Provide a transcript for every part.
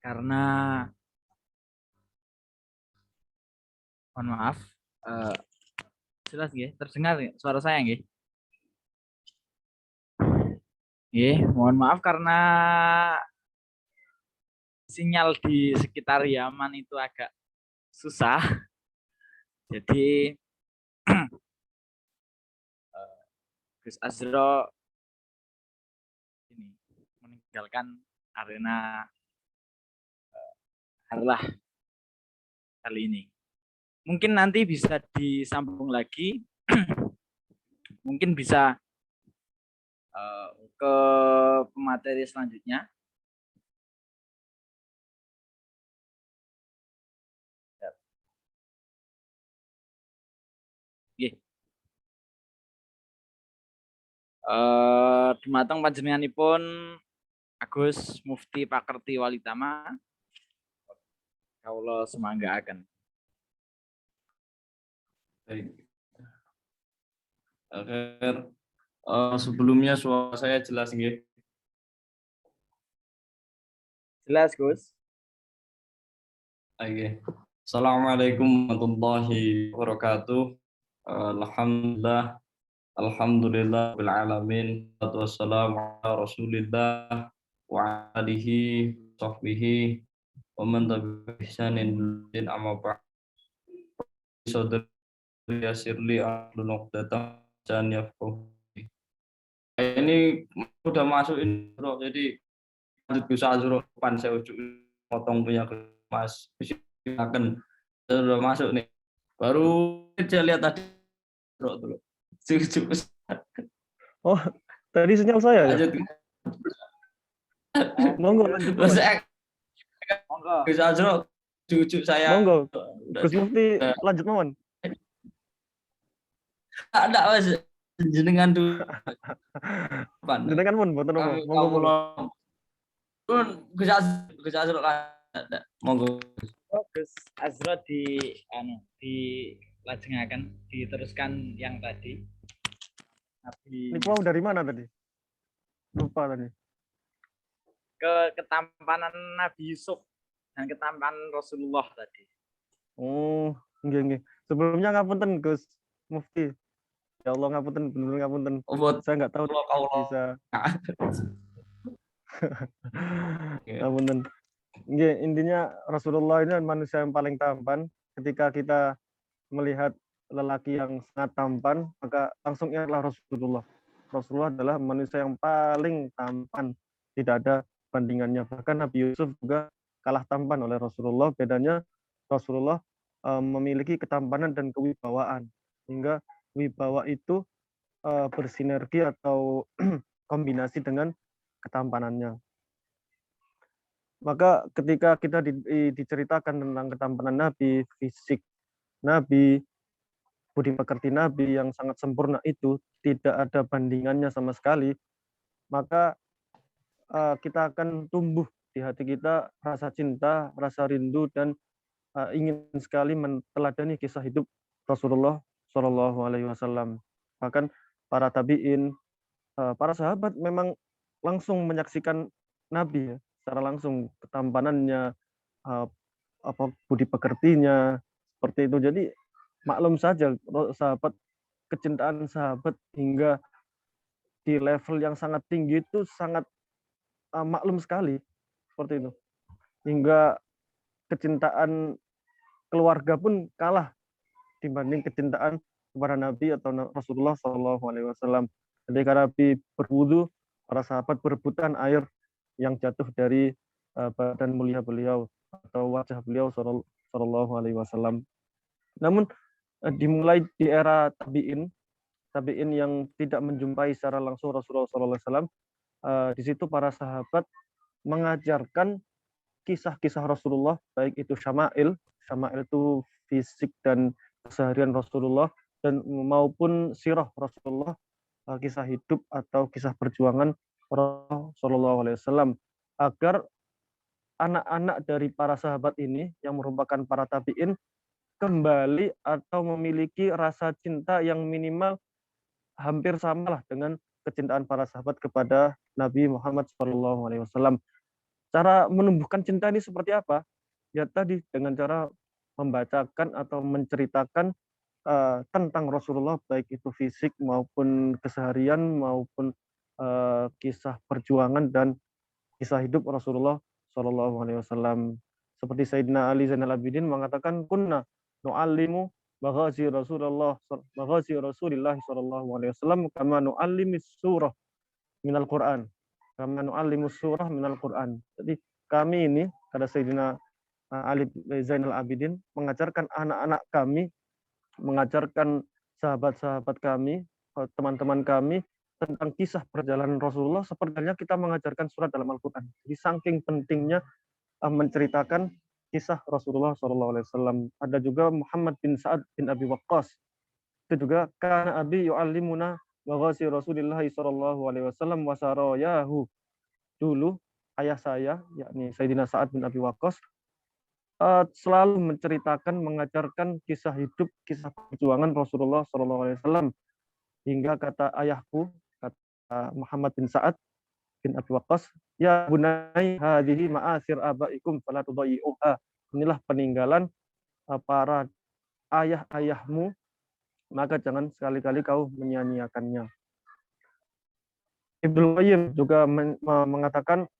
karena mohon maaf, eh, jelas nggih, terdengar nggih suara saya nggih? Nggih, mohon maaf karena sinyal di sekitar Yaman itu agak susah. Jadi Gus Azro ini meninggalkan arena harlah kali ini. Mungkin nanti bisa disambung lagi, mungkin bisa ke pemateri selanjutnya. Nggih. Dumateng panjenenganipun Agus Mufti Pakerti Walitama, kawula semanggaaken. Baik. Akhir sebelumnya suara saya jelas nggih. Jelas, Gus. Oke. Assalamualaikum warahmatullahi wabarakatuh. Alhamdulillah bil alamin. Wassalamu ala Rasulillah wa alihi sahbihi wa man tabi'ahum bi ihsanin din amma ba'd. Saudari yasirli ahlul uqdatam dan yafqahu. Ini udah masuk ini, bro. Jadi lanjut bisa Azro depan saya ujuk potong punya Mas. Silakan. Sudah masuk nih. Baru saya lihat tadi, bro, dulu. Cucu. Oh, tadi sinyal saya ya? Lanjut. Monggo lanjut. Mas Monggo. Gus Azro, cucu saya. Monggo. Gus Mufti lanjut mawon. Ada Mas jenengan dulu. Jenengan pun mboten apa. Monggo. Gus Azro monggo. Gus Azro dilajengaken, diteruskan yang tadi. Ini mau dari mana tadi? Lupa tadi. Ketampanan Nabi Yusuf dan ketampanan Rasulullah tadi. Oh, nggih. Sebelumnya ngapunten Gus Mufti. Ya Allah ngapunten, bener ngapunten. Saya nggak tahu bisa. Ngapunten. Nggih, intinya Rasulullah ini manusia yang paling tampan. Ketika kita melihat lelaki yang sangat tampan, maka langsung ingatlah Rasulullah. Rasulullah adalah manusia yang paling tampan. Tidak ada bandingannya. Bahkan Nabi Yusuf juga kalah tampan oleh Rasulullah. Bedanya Rasulullah memiliki ketampanan dan kewibawaan. Sehingga wibawa itu bersinergi atau kombinasi dengan ketampanannya. Maka ketika kita diceritakan tentang ketampanan Nabi, fisik Nabi, budi pekerti Nabi yang sangat sempurna itu tidak ada bandingannya sama sekali, maka kita akan tumbuh di hati kita rasa cinta, rasa rindu, dan ingin sekali meneladani kisah hidup Rasulullah Shallallahu Alaihi Wasallam. Bahkan para tabiin, para sahabat memang langsung menyaksikan Nabi ya, secara langsung ketampanannya, budi pekertinya seperti itu. Jadi maklum saja sahabat, kecintaan sahabat hingga di level yang sangat tinggi itu sangat maklum sekali seperti itu. Hingga kecintaan keluarga pun kalah dibanding kecintaan kepada Nabi atau Rasulullah Shallallahu Alaihi Wasallam. Jadi karena Nabi berwudu, para sahabat berebutan air yang jatuh dari badan mulia beliau atau wajah beliau Shallallahu Alaihi Wasallam. Namun dimulai di era tabiin yang tidak menjumpai secara langsung Rasulullah SAW, di situ para sahabat mengajarkan kisah-kisah Rasulullah, baik itu syama'il itu fisik dan keseharian Rasulullah, dan maupun sirah Rasulullah, kisah hidup atau kisah perjuangan Rasulullah SAW, agar anak-anak dari para sahabat ini yang merupakan para tabiin kembali atau memiliki rasa cinta yang minimal hampir samalah dengan kecintaan para sahabat kepada Nabi Muhammad SAW. Cara menumbuhkan cinta ini seperti apa? Ya tadi dengan cara membacakan atau menceritakan tentang Rasulullah, baik itu fisik maupun keseharian maupun kisah perjuangan dan kisah hidup Rasulullah Shallallahu Alaihi Wasallam. Seperti Sayyidina Ali Zainal Abidin mengatakan, kunna nu'allimu maghazi Rasulillah Shallallahu Alaihi Wasallam kama nu'allimis surah minal Quran. Kama nu'allimus surah minal Quran. Jadi kami ini, kata Sayyidina Ali Zainal Abidin, mengajarkan anak-anak kami, mengajarkan sahabat-sahabat kami, teman-teman kami tentang kisah perjalanan Rasulullah seperti halnya kita mengajarkan surat dalam Al-Quran. Jadi saking pentingnya menceritakan kisah Rasulullah SAW. Ada juga Muhammad bin Sa'ad bin Abi Waqqas. Itu juga kana abi yu'allimuna maghazi Rasulillah SAW wa sarayahu. Dulu ayah saya, yakni Sayyidina Sa'ad bin Abi Waqqas, selalu menceritakan, mengajarkan kisah hidup, kisah perjuangan Rasulullah SAW. Hingga kata ayahku, kata Muhammad bin Sa'ad bin Abi Waqqas, ya bunai hadhihi ma'asir abaikum fala tudayyi'uha. Inilah peninggalan para ayah-ayahmu, maka jangan sekali-kali kau menyia-nyiakannya. Ibnu Qayyim juga mengatakan,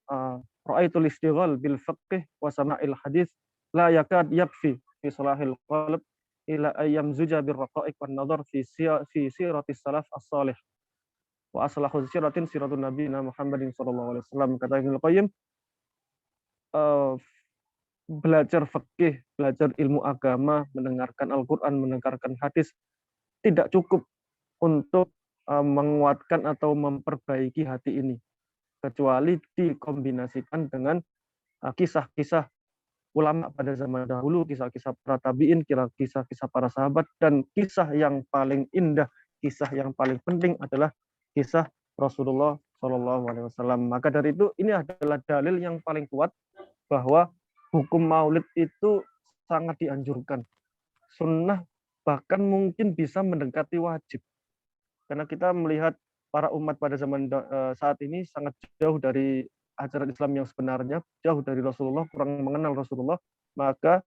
ra'aitul istighal bil fiqh wa sama'il hadis la yakad yakfi fi salahil qalb ila ayyam zuja bir raqa'iq wan nadhar fi siratis salaf as-salih wa aslahu siratin siratun nabiyina Muhammadin sallallahu alaihi wasallam. Kata Ibnu Qayyim, belajar fikih, belajar ilmu agama, mendengarkan Al-Qur'an, mendengarkan hadis tidak cukup untuk menguatkan atau memperbaiki hati ini, kecuali dikombinasikan dengan kisah-kisah ulama pada zaman dahulu, kisah-kisah para tabi'in, kisah-kisah para sahabat, dan kisah yang paling indah, kisah yang paling penting adalah kisah Rasulullah Shallallahu Alaihi Wasallam. Maka dari itu ini adalah dalil yang paling kuat bahwa hukum maulid itu sangat dianjurkan. Sunnah bahkan mungkin bisa mendekati wajib. Karena kita melihat para umat pada zaman saat ini sangat jauh dari ajaran Islam yang sebenarnya, jauh dari Rasulullah, kurang mengenal Rasulullah, maka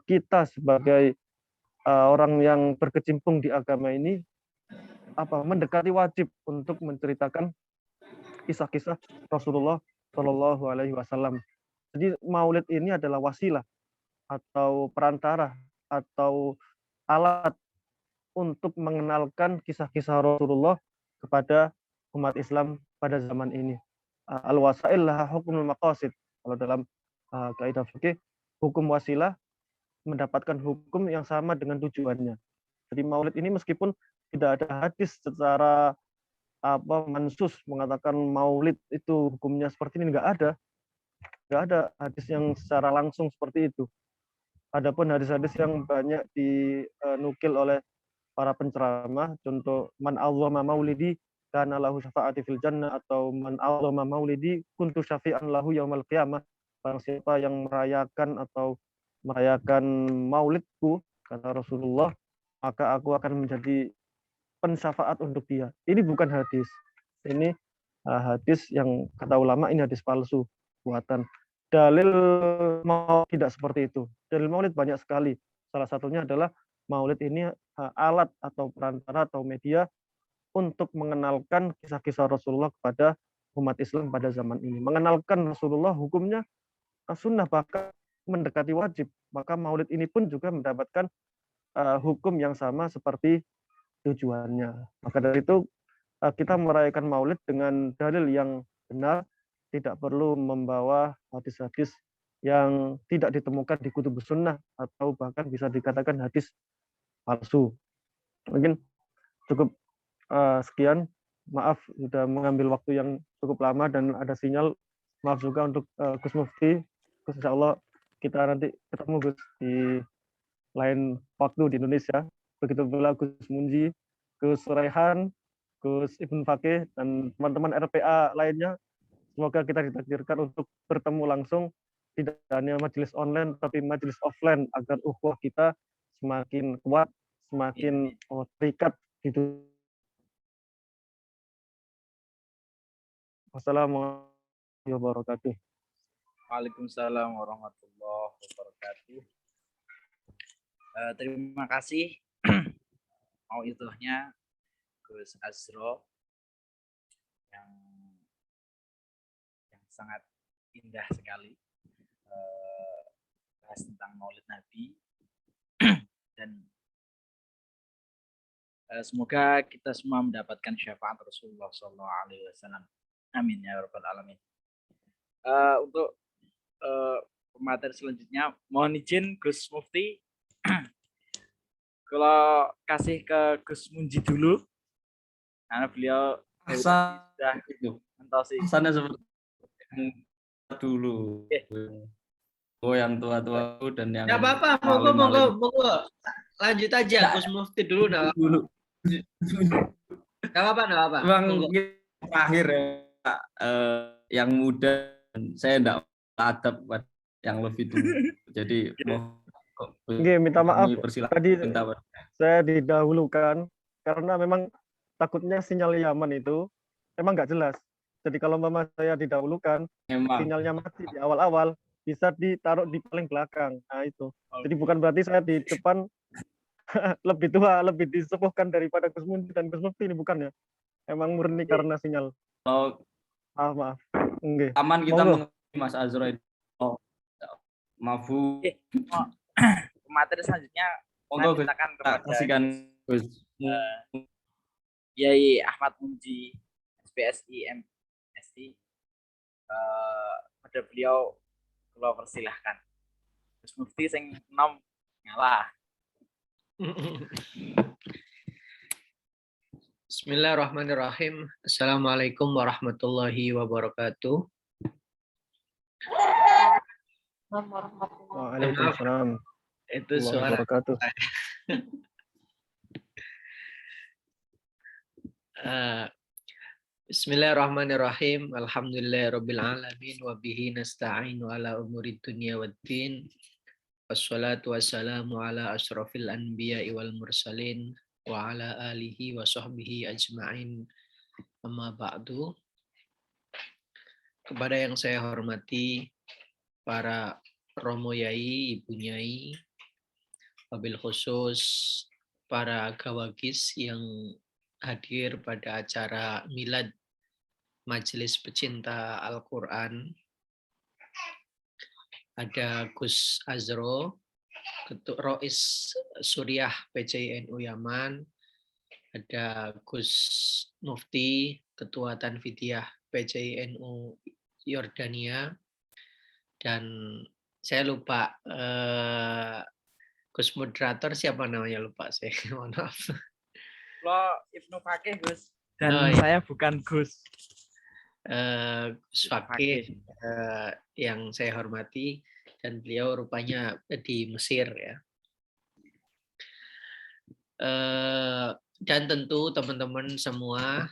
kita sebagai orang yang berkecimpung di agama ini mendekati wajib untuk menceritakan kisah-kisah Rasulullah Shallallahu Alaihi Wasallam. Jadi maulid ini adalah wasilah atau perantara atau alat untuk mengenalkan kisah-kisah Rasulullah kepada umat Islam pada zaman ini. Al-wasail laha hukmul maqasid. Kalau dalam kaidah fikih, hukum wasilah mendapatkan hukum yang sama dengan tujuannya. Jadi maulid ini meskipun tidak ada hadis secara mansus mengatakan maulid itu hukumnya seperti ini, nggak ada hadis yang secara langsung seperti itu. Adapun hadis-hadis yang banyak dinukil oleh para penceramah, contoh man a'zama maulidi kana lahu syafa'ati fil jannah, atau man a'zama maulidi kuntu syafi'an lahu yaumal qiyamah. Barang siapa yang merayakan maulidku, kata Rasulullah, maka aku akan menjadi pensyafaat untuk dia. Ini bukan hadis. Ini hadis yang kata ulama ini hadis palsu buatan. Dalil maulid tidak seperti itu. Dalil maulid banyak sekali. Salah satunya adalah maulid ini alat atau perantara atau media untuk mengenalkan kisah-kisah Rasulullah kepada umat Islam pada zaman ini. Mengenalkan Rasulullah hukumnya sunnah, bahkan mendekati wajib. Maka maulid ini pun juga mendapatkan hukum yang sama seperti tujuannya. Maka dari itu kita merayakan maulid dengan dalil yang benar, tidak perlu membawa hadis-hadis yang tidak ditemukan di kutubus sunnah atau bahkan bisa dikatakan hadis palsu. Mungkin cukup sekian. Maaf sudah mengambil waktu yang cukup lama dan ada sinyal. Maaf juga untuk Gus Mufti. Gus, insya Allah kita nanti ketemu Gus di lain waktu di Indonesia. Begitu pula Gus Munji, Gus Raihan, Gus Ibn Fakih, dan teman-teman RPA lainnya. Semoga kita ditakdirkan untuk bertemu langsung, tidak hanya majelis online, tapi majelis offline, agar ukhuwah kita semakin kuat, semakin terikat gitu. Wassalamualaikum warahmatullahi wabarakatuh. Waalaikumsalam warahmatullahi wabarakatuh. Terima kasih mau itunya Gus Azro yang sangat indah sekali bahas tentang Maulid Nabi dan semoga kita semua mendapatkan syafaat Rasulullah SAW. Amin ya rabbal alamin. Untuk pemateri selanjutnya, mohon izin Gus Mufti kalau kasih ke Gus Munji dulu, karena beliau sudah Itu mentosi. sana seperti yang dulu. Oh, yang tua-tua dan yang Ya apa-apa, monggo. Lanjut aja, Gus Mufti dulu dah. Gak apa-apa. Bang, terakhir ya, yang muda, saya enggak adab yang lebih tua. Jadi minta maaf tadi minta saya didahulukan karena memang takutnya sinyal Yaman itu emang nggak jelas. Jadi kalau mama saya didahulukan, sinyalnya mati di awal-awal, bisa ditaruh di paling belakang. Nah itu. Jadi bukan berarti saya di depan lebih tua, lebih disepuhkan daripada Gus Munji dan Gus Mufti, ini bukan ya. Emang murni karena sinyal. Kalau maaf. Enggak. aman kita mengerti Mas Azro itu. Mafu. Materi selanjutnya saya mintakan kepada kasihkan Gus Yai Ahmad Munji SPSI MSI, pada beliau kalau persilahkan. Gus Mufti sing nom ngalah. Bismillahirrahmanirrahim. Assalamualaikum warahmatullahi wabarakatuh. Waalaikumsalam. Itu suara. Bismillahirrahmanirrahim. Alhamdulillahirabbil alamin wa bihi nasta'inu ala umuri dunya waddin. Wassalatu wassalamu ala asyrafil anbiya'i wal mursalin wa ala alihi wa sahbihi ajma'in. Amma ba'du. Kepada yang saya hormati para Romo Yai, Ibu Nyai, wabil khusus para gawagis yang hadir pada acara milad Majelis Pecinta Al-Quran. Ada Gus Azro, Ketua Rois Suriah PCNU Yaman. Ada Gus Mufti, Ketua Tanfidiyah PCNU Yordania. Dan saya lupa Gus moderator siapa namanya, lupa saya. Mohon maaf. Lo Ibnu Fakih Gus dan saya bukan Gus. Gus Fakih yang saya hormati dan beliau rupanya di Mesir ya. Dan tentu teman-teman semua,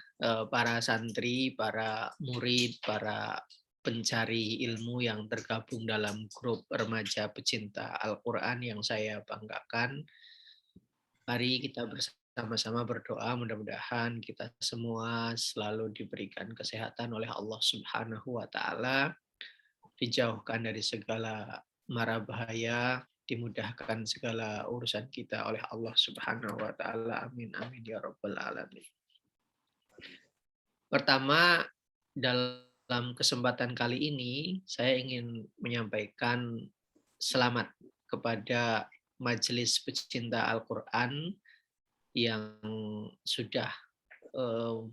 para santri, para murid, para pencari ilmu yang tergabung dalam grup remaja pecinta Al-Quran yang saya banggakan. Mari kita bersama-sama berdoa, mudah-mudahan kita semua selalu diberikan kesehatan oleh Allah Subhanahu wa Ta'ala, dijauhkan dari segala mara bahaya, dimudahkan segala urusan kita oleh Allah Subhanahu wa Ta'ala. Amin amin ya rabbal alamin. Pertama, dalam kesempatan kali ini saya ingin menyampaikan selamat kepada Majelis Pecinta Al-Quran yang sudah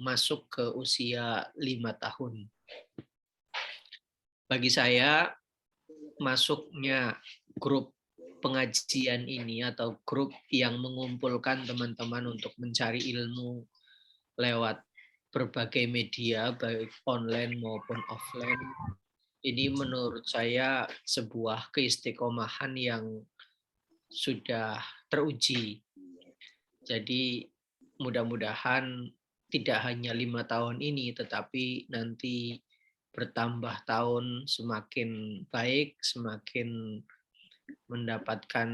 masuk ke usia 5 tahun. Bagi saya, masuknya grup pengajian ini atau grup yang mengumpulkan teman-teman untuk mencari ilmu lewat berbagai media, baik online maupun offline, ini menurut saya sebuah keistiqomahan yang sudah teruji. Jadi mudah-mudahan tidak hanya 5 tahun ini, tetapi nanti bertambah tahun semakin baik, semakin mendapatkan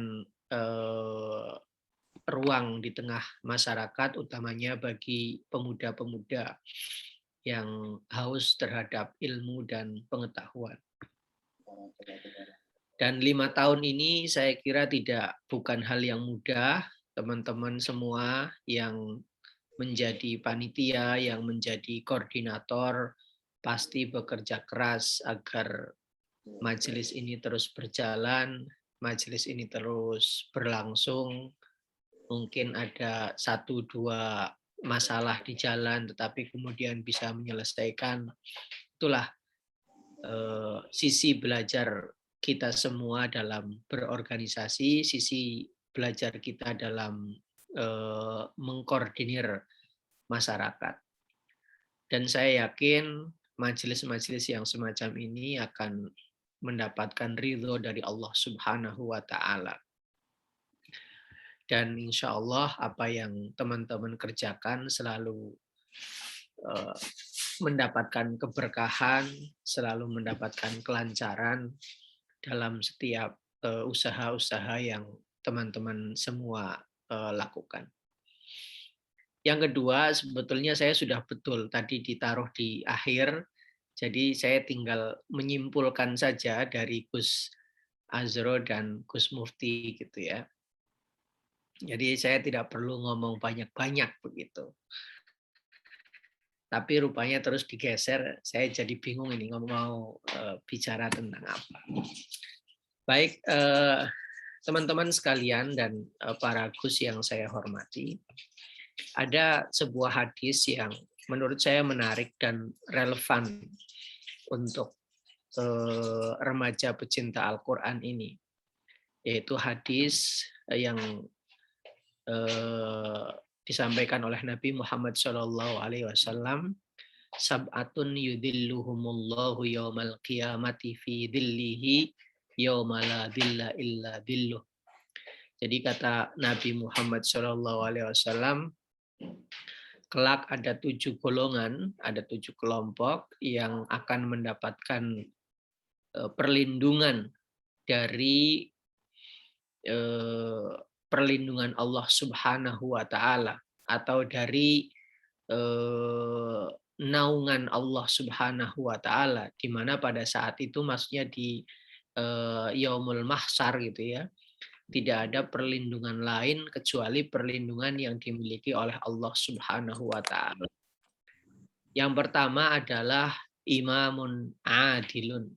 ruang di tengah masyarakat, utamanya bagi pemuda-pemuda yang haus terhadap ilmu dan pengetahuan. Dan 5 tahun ini saya kira bukan hal yang mudah, teman-teman semua yang menjadi panitia, yang menjadi koordinator, pasti bekerja keras agar majelis ini terus berjalan, majelis ini terus berlangsung. Mungkin ada 1-2 masalah di jalan, tetapi kemudian bisa menyelesaikan. Itulah sisi belajar kita semua dalam berorganisasi, sisi belajar kita dalam mengkoordinir masyarakat. Dan saya yakin majelis-majelis yang semacam ini akan mendapatkan ridho dari Allah Subhanahu wa Ta'ala. Dan insya Allah apa yang teman-teman kerjakan selalu mendapatkan keberkahan, selalu mendapatkan kelancaran dalam setiap usaha-usaha yang teman-teman semua lakukan. Yang kedua, sebetulnya saya sudah betul tadi ditaruh di akhir, jadi saya tinggal menyimpulkan saja dari Gus Azro dan Gus Mufti gitu ya. Jadi saya tidak perlu ngomong banyak-banyak begitu. Tapi rupanya terus digeser, saya jadi bingung ini mau bicara tentang apa. Baik, teman-teman sekalian dan para Gus yang saya hormati, ada sebuah hadis yang menurut saya menarik dan relevan untuk remaja pecinta Al-Quran ini, yaitu hadis yang disampaikan oleh Nabi Muhammad SAW, sab'atun yudhilluhumullahu yawmal qiyamati fi dhillihi yawma la dhilla illa dhilluh. Jadi kata Nabi Muhammad SAW, kelak ada 7 golongan, ada 7 kelompok yang akan mendapatkan perlindungan dari perlindungan Allah Subhanahu wa Ta'ala, atau dari naungan Allah Subhanahu wa Ta'ala, di mana pada saat itu maksudnya di Yaumul Mahsyar gitu ya, tidak ada perlindungan lain kecuali perlindungan yang dimiliki oleh Allah Subhanahu wa Ta'ala. Yang pertama adalah imamun adilun,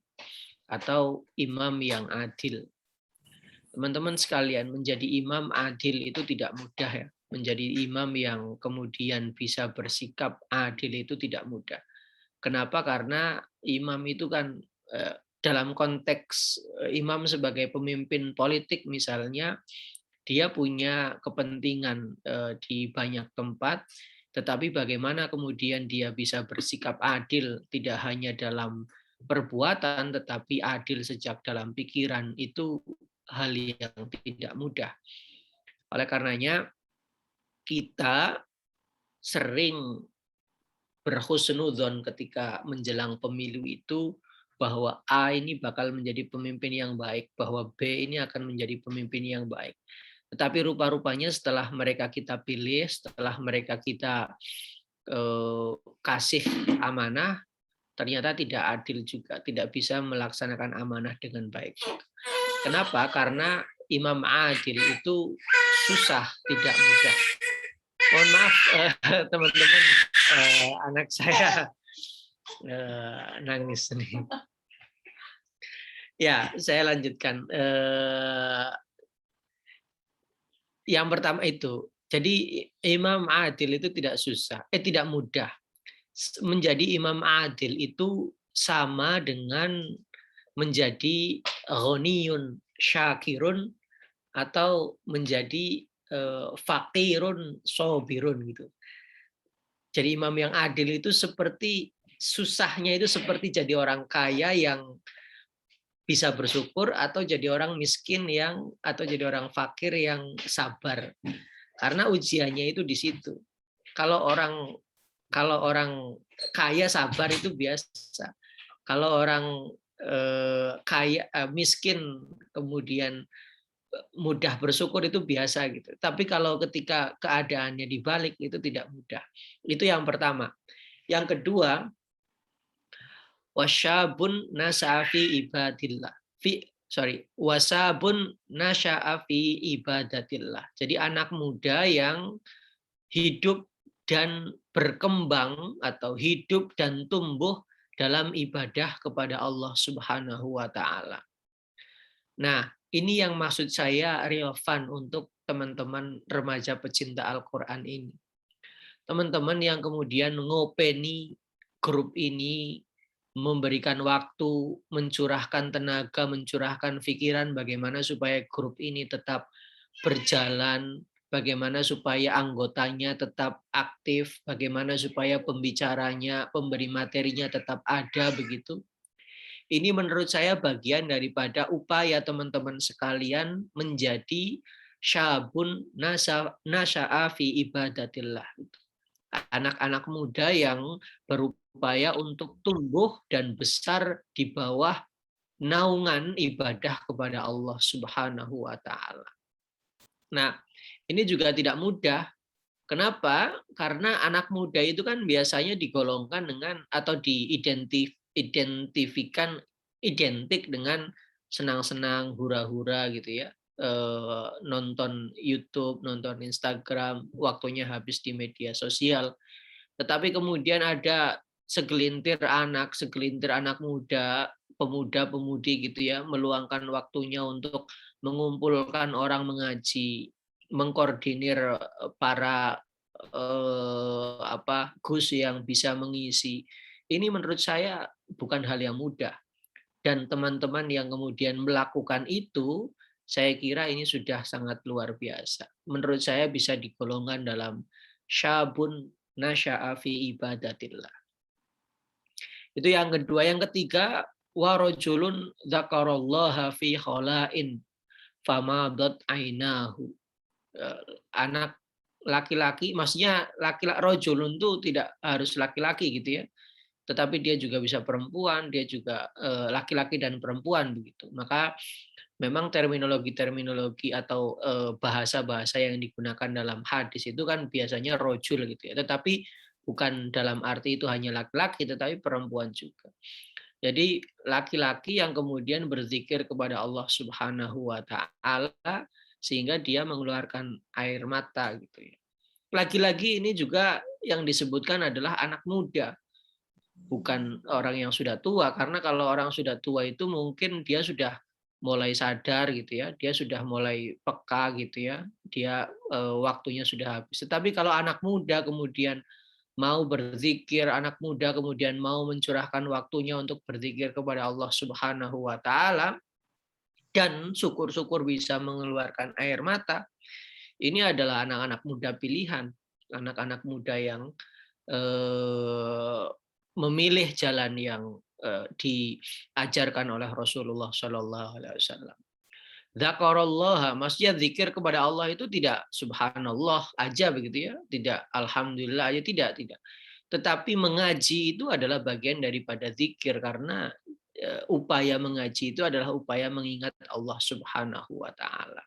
atau imam yang adil. Teman-teman sekalian, menjadi imam adil itu tidak mudah ya. Menjadi imam yang kemudian bisa bersikap adil itu tidak mudah. Kenapa? Karena imam itu kan dalam konteks imam sebagai pemimpin politik misalnya, dia punya kepentingan di banyak tempat, tetapi bagaimana kemudian dia bisa bersikap adil tidak hanya dalam perbuatan tetapi adil sejak dalam pikiran, itu hal yang tidak mudah. Oleh karenanya kita sering berhusnudzon ketika menjelang pemilu itu bahwa A ini bakal menjadi pemimpin yang baik, bahwa B ini akan menjadi pemimpin yang baik. Tetapi rupa-rupanya setelah mereka kita pilih, setelah mereka kita kasih amanah, ternyata tidak adil juga, tidak bisa melaksanakan amanah dengan baik. Kenapa? Karena imam adil itu susah, tidak mudah. Mohon maaf teman-teman, anak saya nangis nih. Ya, saya lanjutkan. Yang pertama itu, jadi imam adil itu tidak susah, tidak mudah. Menjadi imam adil itu sama dengan menjadi ghaniyun syakirun atau menjadi fakirun sobirun gitu. Jadi imam yang adil itu seperti susahnya itu seperti jadi orang kaya yang bisa bersyukur, atau jadi orang miskin atau jadi orang fakir yang sabar. Karena ujiannya itu di situ. Kalau orang kaya sabar itu biasa. Kalau orang kaya miskin kemudian mudah bersyukur itu biasa gitu. Tapi kalau ketika keadaannya dibalik itu tidak mudah. Itu yang pertama. Yang kedua, wasyabun nasya'a fi ibadillah. Wasabun nasya'a fi ibadatillah. Jadi anak muda yang hidup dan berkembang atau hidup dan tumbuh dalam ibadah kepada Allah Subhanahu wa taala. Nah, ini yang maksud saya relevan untuk teman-teman remaja pecinta Al-Qur'an ini. Teman-teman yang kemudian ngopeni grup ini, memberikan waktu, mencurahkan tenaga, mencurahkan pikiran bagaimana supaya grup ini tetap berjalan, bagaimana supaya anggotanya tetap aktif, bagaimana supaya pembicaranya, pemberi materinya tetap ada begitu. Ini menurut saya bagian daripada upaya teman-teman sekalian menjadi syabun nasya'a fi ibadatillah. Anak-anak muda yang berupaya untuk tumbuh dan besar di bawah naungan ibadah kepada Allah Subhanahu wa taala. Nah, ini juga tidak mudah. Kenapa? Karena anak muda itu kan biasanya digolongkan dengan atau identik dengan senang-senang, hura-hura gitu ya. Nonton YouTube, nonton Instagram, waktunya habis di media sosial. Tetapi kemudian ada segelintir anak muda, pemuda-pemudi gitu ya, meluangkan waktunya untuk mengumpulkan orang mengaji, mengkoordinir para Gus yang bisa mengisi. Ini menurut saya bukan hal yang mudah. Dan teman-teman yang kemudian melakukan itu, saya kira ini sudah sangat luar biasa. Menurut saya bisa digolongkan dalam syabun nasya'a fi ibadatillah. Itu yang kedua. Yang ketiga, warajulun dzakarallaha fi khala'in famadat ainahu. Anak laki-laki, maksudnya laki-laki rajulun itu tidak harus laki-laki gitu ya. Tetapi dia juga bisa perempuan, dia juga laki-laki dan perempuan begitu. Maka memang terminologi-terminologi atau bahasa-bahasa yang digunakan dalam hadis itu kan biasanya rojul gitu ya. Tetapi bukan dalam arti itu hanya laki-laki, tetapi perempuan juga. Jadi laki-laki yang kemudian berzikir kepada Allah Subhanahu wa taala sehingga dia mengeluarkan air mata gitu ya. Lagi-lagi ini juga yang disebutkan adalah anak muda, bukan orang yang sudah tua, karena kalau orang sudah tua itu mungkin dia sudah mulai sadar gitu ya, dia sudah mulai peka gitu ya, dia waktunya sudah habis. Tetapi kalau anak muda kemudian mau berzikir, anak muda kemudian mau mencurahkan waktunya untuk berzikir kepada Allah Subhanahu wa taala dan syukur-syukur bisa mengeluarkan air mata, ini adalah anak-anak muda pilihan, anak-anak muda yang memilih jalan yang diajarkan oleh Rasulullah Shallallahu Alaihi Wasallam. Dzakarallaha, maksudnya zikir kepada Allah itu tidak subhanallah aja begitu ya, tidak alhamdulillah aja, tidak. Tetapi mengaji itu adalah bagian daripada zikir, karena upaya mengaji itu adalah upaya mengingat Allah Subhanahu wa taala.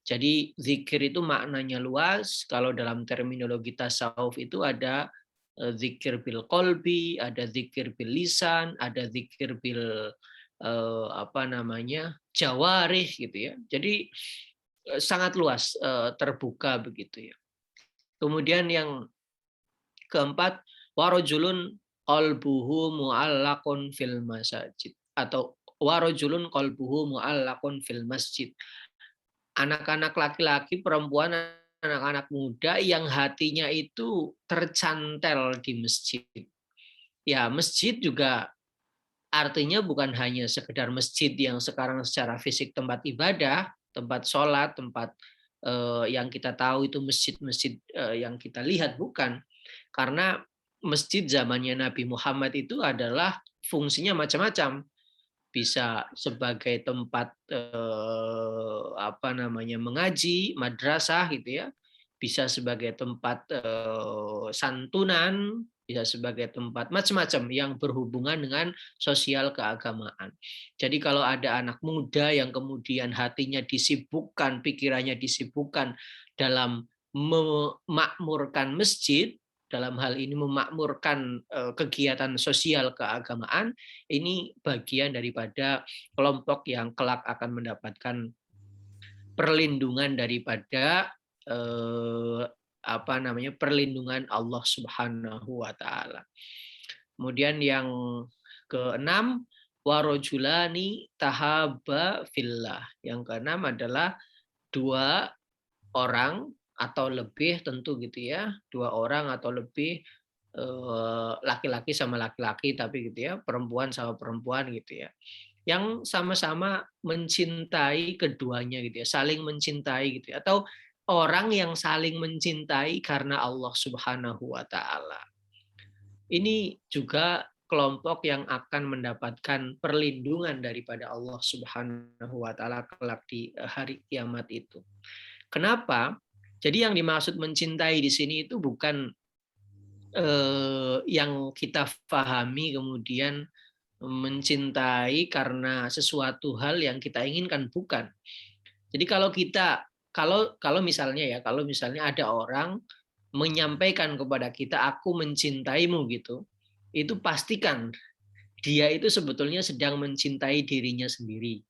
Jadi zikir itu maknanya luas. Kalau dalam terminologi tasawuf itu ada zikir bil qalbi, ada zikir bil lisan, ada zikir bil jawarih gitu ya. Jadi sangat luas, terbuka begitu ya. Kemudian yang keempat, warajulun qalbuhu mu'allaqun fil masajid, atau warajulun qalbuhu mu'allaqun fil masjid. Anak-anak laki-laki, perempuan, anak-anak muda yang hatinya itu tercantel di masjid. Ya, masjid juga artinya bukan hanya sekedar masjid yang sekarang secara fisik tempat ibadah, tempat sholat, tempat yang kita tahu itu masjid-masjid yang kita lihat, bukan. Karena masjid zamannya Nabi Muhammad itu adalah fungsinya macam-macam. Bisa sebagai tempat mengaji, madrasah gitu ya. Bisa sebagai tempat santunan, bisa sebagai tempat macam-macam yang berhubungan dengan sosial keagamaan. Jadi kalau ada anak muda yang kemudian hatinya disibukkan, pikirannya disibukkan dalam memakmurkan masjid, dalam hal ini memakmurkan kegiatan sosial keagamaan, ini bagian daripada kelompok yang kelak akan mendapatkan perlindungan daripada perlindungan Allah Subhanahu wa taala. Kemudian yang keenam, warojulani tahaba fillah. Yang keenam adalah dua orang atau lebih, tentu gitu ya, dua orang atau lebih, laki-laki sama laki-laki, tapi gitu ya, perempuan sama perempuan gitu ya, yang sama-sama mencintai keduanya gitu ya, saling mencintai gitu ya, atau orang yang saling mencintai karena Allah Subhanahu wa taala. Ini juga kelompok yang akan mendapatkan perlindungan daripada Allah Subhanahu wa taala kelak di hari kiamat itu. Kenapa? Jadi yang dimaksud mencintai di sini itu bukan yang kita pahami kemudian mencintai karena sesuatu hal yang kita inginkan, bukan. Jadi kalau misalnya ada orang menyampaikan kepada kita aku mencintaimu gitu, itu pastikan dia itu sebetulnya sedang mencintai dirinya sendiri.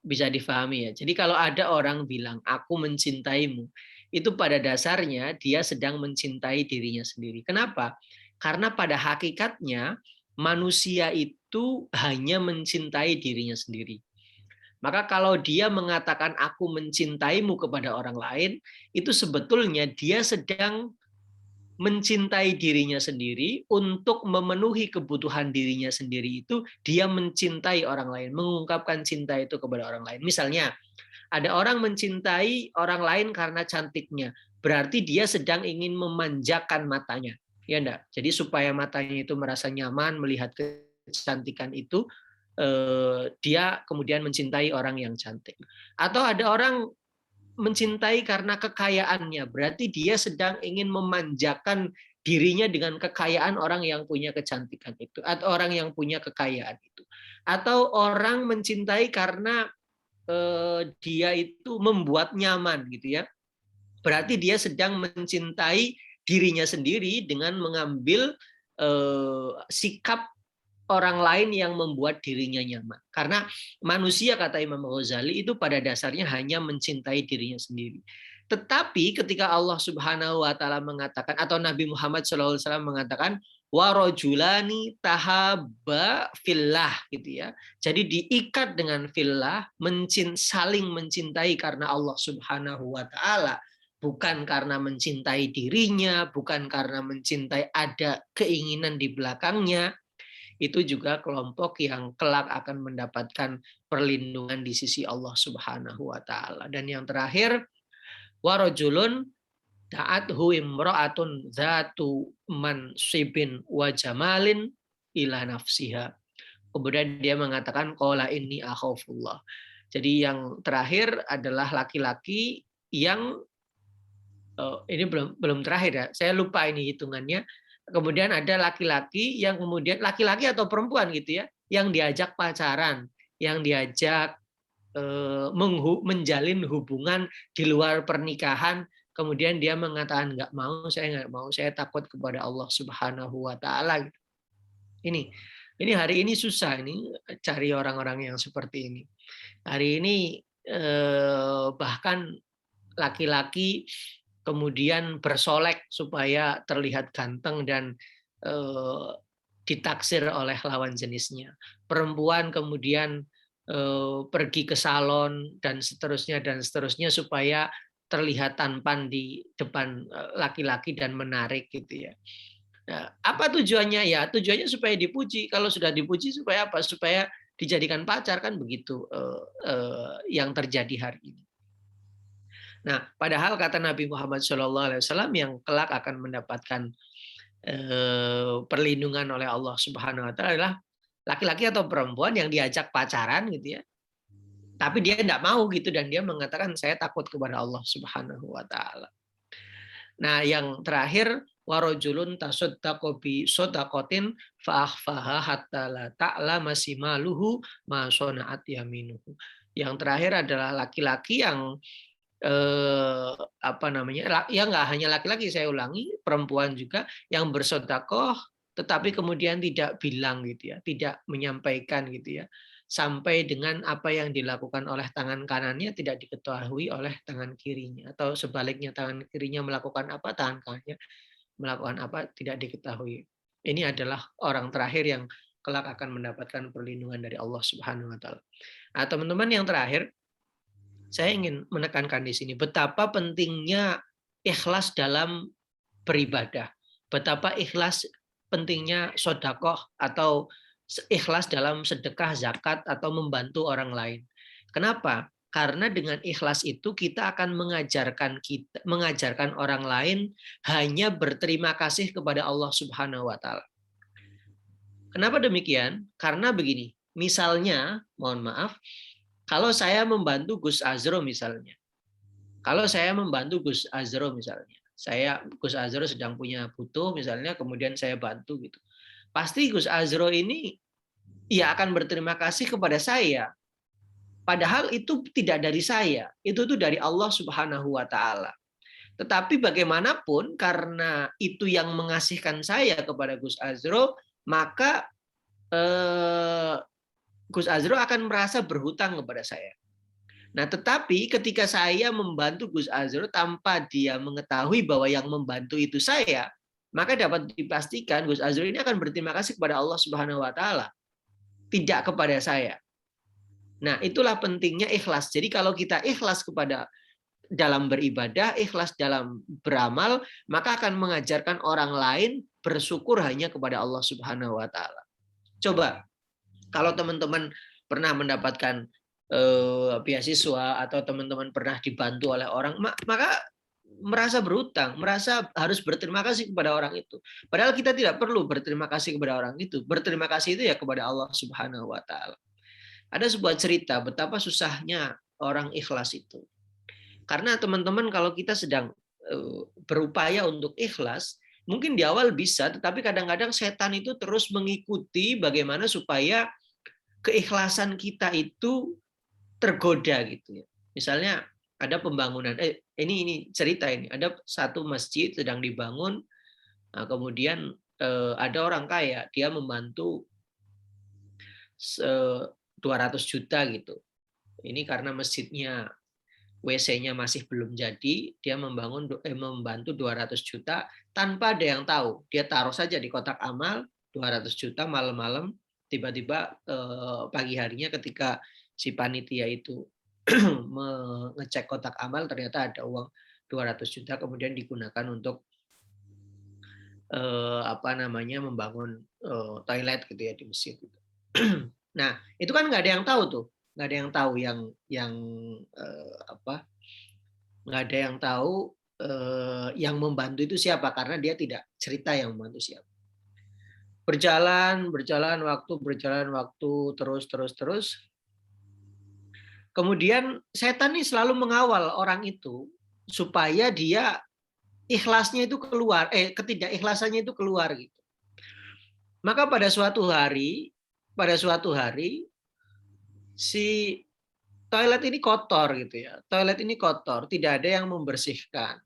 Bisa difahami ya. Jadi kalau ada orang bilang aku mencintaimu, itu pada dasarnya dia sedang mencintai dirinya sendiri. Kenapa? Karena pada hakikatnya manusia itu hanya mencintai dirinya sendiri. Maka kalau dia mengatakan aku mencintaimu kepada orang lain, itu sebetulnya dia sedang mencintai dirinya sendiri untuk memenuhi kebutuhan dirinya sendiri itu, dia mencintai orang lain, mengungkapkan cinta itu kepada orang lain. Misalnya, ada orang mencintai orang lain karena cantiknya, berarti dia sedang ingin memanjakan matanya. Ya enggak? Jadi supaya matanya itu merasa nyaman melihat kecantikan itu, dia kemudian mencintai orang yang cantik. Atau ada orang mencintai karena kekayaannya, berarti dia sedang ingin memanjakan dirinya dengan kekayaan orang yang punya kecantikan itu, atau orang yang punya kekayaan itu. Atau orang mencintai karena dia itu membuat nyaman gitu ya, berarti dia sedang mencintai dirinya sendiri dengan mengambil sikap orang lain yang membuat dirinya nyaman. Karena manusia, kata Imam Ghazali, itu pada dasarnya hanya mencintai dirinya sendiri. Tetapi ketika Allah Subhanahu wa taala mengatakan, atau Nabi Muhammad SAW mengatakan, warojulani tahaba fillah gitu ya. Jadi diikat dengan fillah, saling mencintai karena Allah Subhanahu wa taala, bukan karena mencintai dirinya, bukan karena mencintai ada keinginan di belakangnya. Itu juga kelompok yang kelak akan mendapatkan perlindungan di sisi Allah Subhanahu wa taala. Dan yang terakhir, warajulun ta'athu imra'atun dzatu mansibin wa jamalin ila nafsiha. Kemudian dia mengatakan qala inni akhafullah. Jadi yang terakhir adalah laki-laki yang ini belum terakhir ya. Saya lupa ini hitungannya. Kemudian ada laki-laki yang kemudian laki-laki atau perempuan gitu ya, yang diajak pacaran, yang diajak menjalin hubungan di luar pernikahan, kemudian dia mengatakan nggak mau, saya takut kepada Allah Subhanahu wa taala. Ini hari ini susah ini cari orang-orang yang seperti ini. Hari ini bahkan laki-laki kemudian bersolek supaya terlihat ganteng dan ditaksir oleh lawan jenisnya. Perempuan kemudian pergi ke salon dan seterusnya supaya terlihat tampan di depan laki-laki dan menarik gitu ya. Nah, apa tujuannya? Ya tujuannya supaya dipuji. Kalau sudah dipuji supaya apa? Supaya dijadikan pacar, kan begitu yang terjadi hari ini. Nah, padahal kata Nabi Muhammad SAW yang kelak akan mendapatkan perlindungan oleh Allah Subhanahu wa taala adalah laki-laki atau perempuan yang diajak pacaran gitu ya. Tapi dia tidak mau gitu, dan dia mengatakan saya takut kepada Allah Subhanahu wa taala. Nah, yang terakhir, warajulun tasaddaqu bi shadaqatin fa akhfaha hatta la ta'lama shimaluhu ma sana'at yaminuhu. Yang terakhir adalah laki-laki yang apa namanya, ya nggak hanya laki-laki, saya ulangi, perempuan juga yang bersedekah tetapi kemudian tidak bilang gitu ya, tidak menyampaikan gitu ya, sampai dengan apa yang dilakukan oleh tangan kanannya tidak diketahui oleh tangan kirinya, atau sebaliknya tangan kirinya melakukan apa, tangan kanannya melakukan apa tidak diketahui. Ini adalah orang terakhir yang kelak akan mendapatkan perlindungan dari Allah Subhanahu wa taala. Nah, teman-teman, yang terakhir saya ingin menekankan di sini betapa pentingnya ikhlas dalam beribadah. Betapa ikhlas pentingnya sodakoh atau ikhlas dalam sedekah, zakat, atau membantu orang lain. Kenapa? Karena dengan ikhlas itu kita akan mengajarkan orang lain hanya berterima kasih kepada Allah Subhanahu wa taala. Kenapa demikian? Karena begini, misalnya, mohon maaf, kalau saya membantu Gus Azro misalnya. Kalau saya membantu Gus Azro misalnya. Gus Azro sedang punya butuh misalnya, kemudian saya bantu gitu. Pasti Gus Azro ini ya akan berterima kasih kepada saya. Padahal itu tidak dari saya. Itu tuh dari Allah Subhanahu wa taala. Tetapi bagaimanapun karena itu yang mengasihkan saya kepada Gus Azro, maka Gus Azro akan merasa berhutang kepada saya. Nah, tetapi ketika saya membantu Gus Azro tanpa dia mengetahui bahwa yang membantu itu saya, maka dapat dipastikan Gus Azro ini akan berterima kasih kepada Allah Subhanahu wa taala, tidak kepada saya. Nah, itulah pentingnya ikhlas. Jadi kalau kita ikhlas kepada dalam beribadah, ikhlas dalam beramal, maka akan mengajarkan orang lain bersyukur hanya kepada Allah Subhanahu wa taala. Coba kalau teman-teman pernah mendapatkan beasiswa atau teman-teman pernah dibantu oleh orang, maka merasa berutang, merasa harus berterima kasih kepada orang itu. Padahal kita tidak perlu berterima kasih kepada orang itu. Berterima kasih itu ya kepada Allah Subhanahu wa taala. Ada sebuah cerita betapa susahnya orang ikhlas itu. Karena teman-teman, kalau kita sedang berupaya untuk ikhlas, mungkin di awal bisa, tetapi kadang-kadang setan itu terus mengikuti bagaimana supaya keikhlasan kita itu tergoda gitu ya. Misalnya ada pembangunan, ini cerita ini, ada satu masjid sedang dibangun, nah, kemudian ada orang kaya, dia membantu 200 juta gitu. Ini karena masjidnya WC-nya masih belum jadi, dia membantu 200 juta tanpa ada yang tahu. Dia taruh saja di kotak amal 200 juta malam-malam, tiba-tiba pagi harinya ketika si panitia itu mengecek kotak amal, ternyata ada uang 200 juta kemudian digunakan untuk membangun toilet gitu ya di masjid. Nah, itu kan nggak ada yang tahu tuh. Nggak ada yang tahu nggak ada yang tahu yang membantu itu siapa, karena dia tidak cerita yang membantu siapa. Berjalan waktu terus. Kemudian setan ini selalu mengawal orang itu supaya dia ikhlasnya itu keluar, ketidakikhlasannya itu keluar gitu. Maka pada suatu hari si toilet ini kotor gitu ya. Toilet ini kotor, tidak ada yang membersihkan.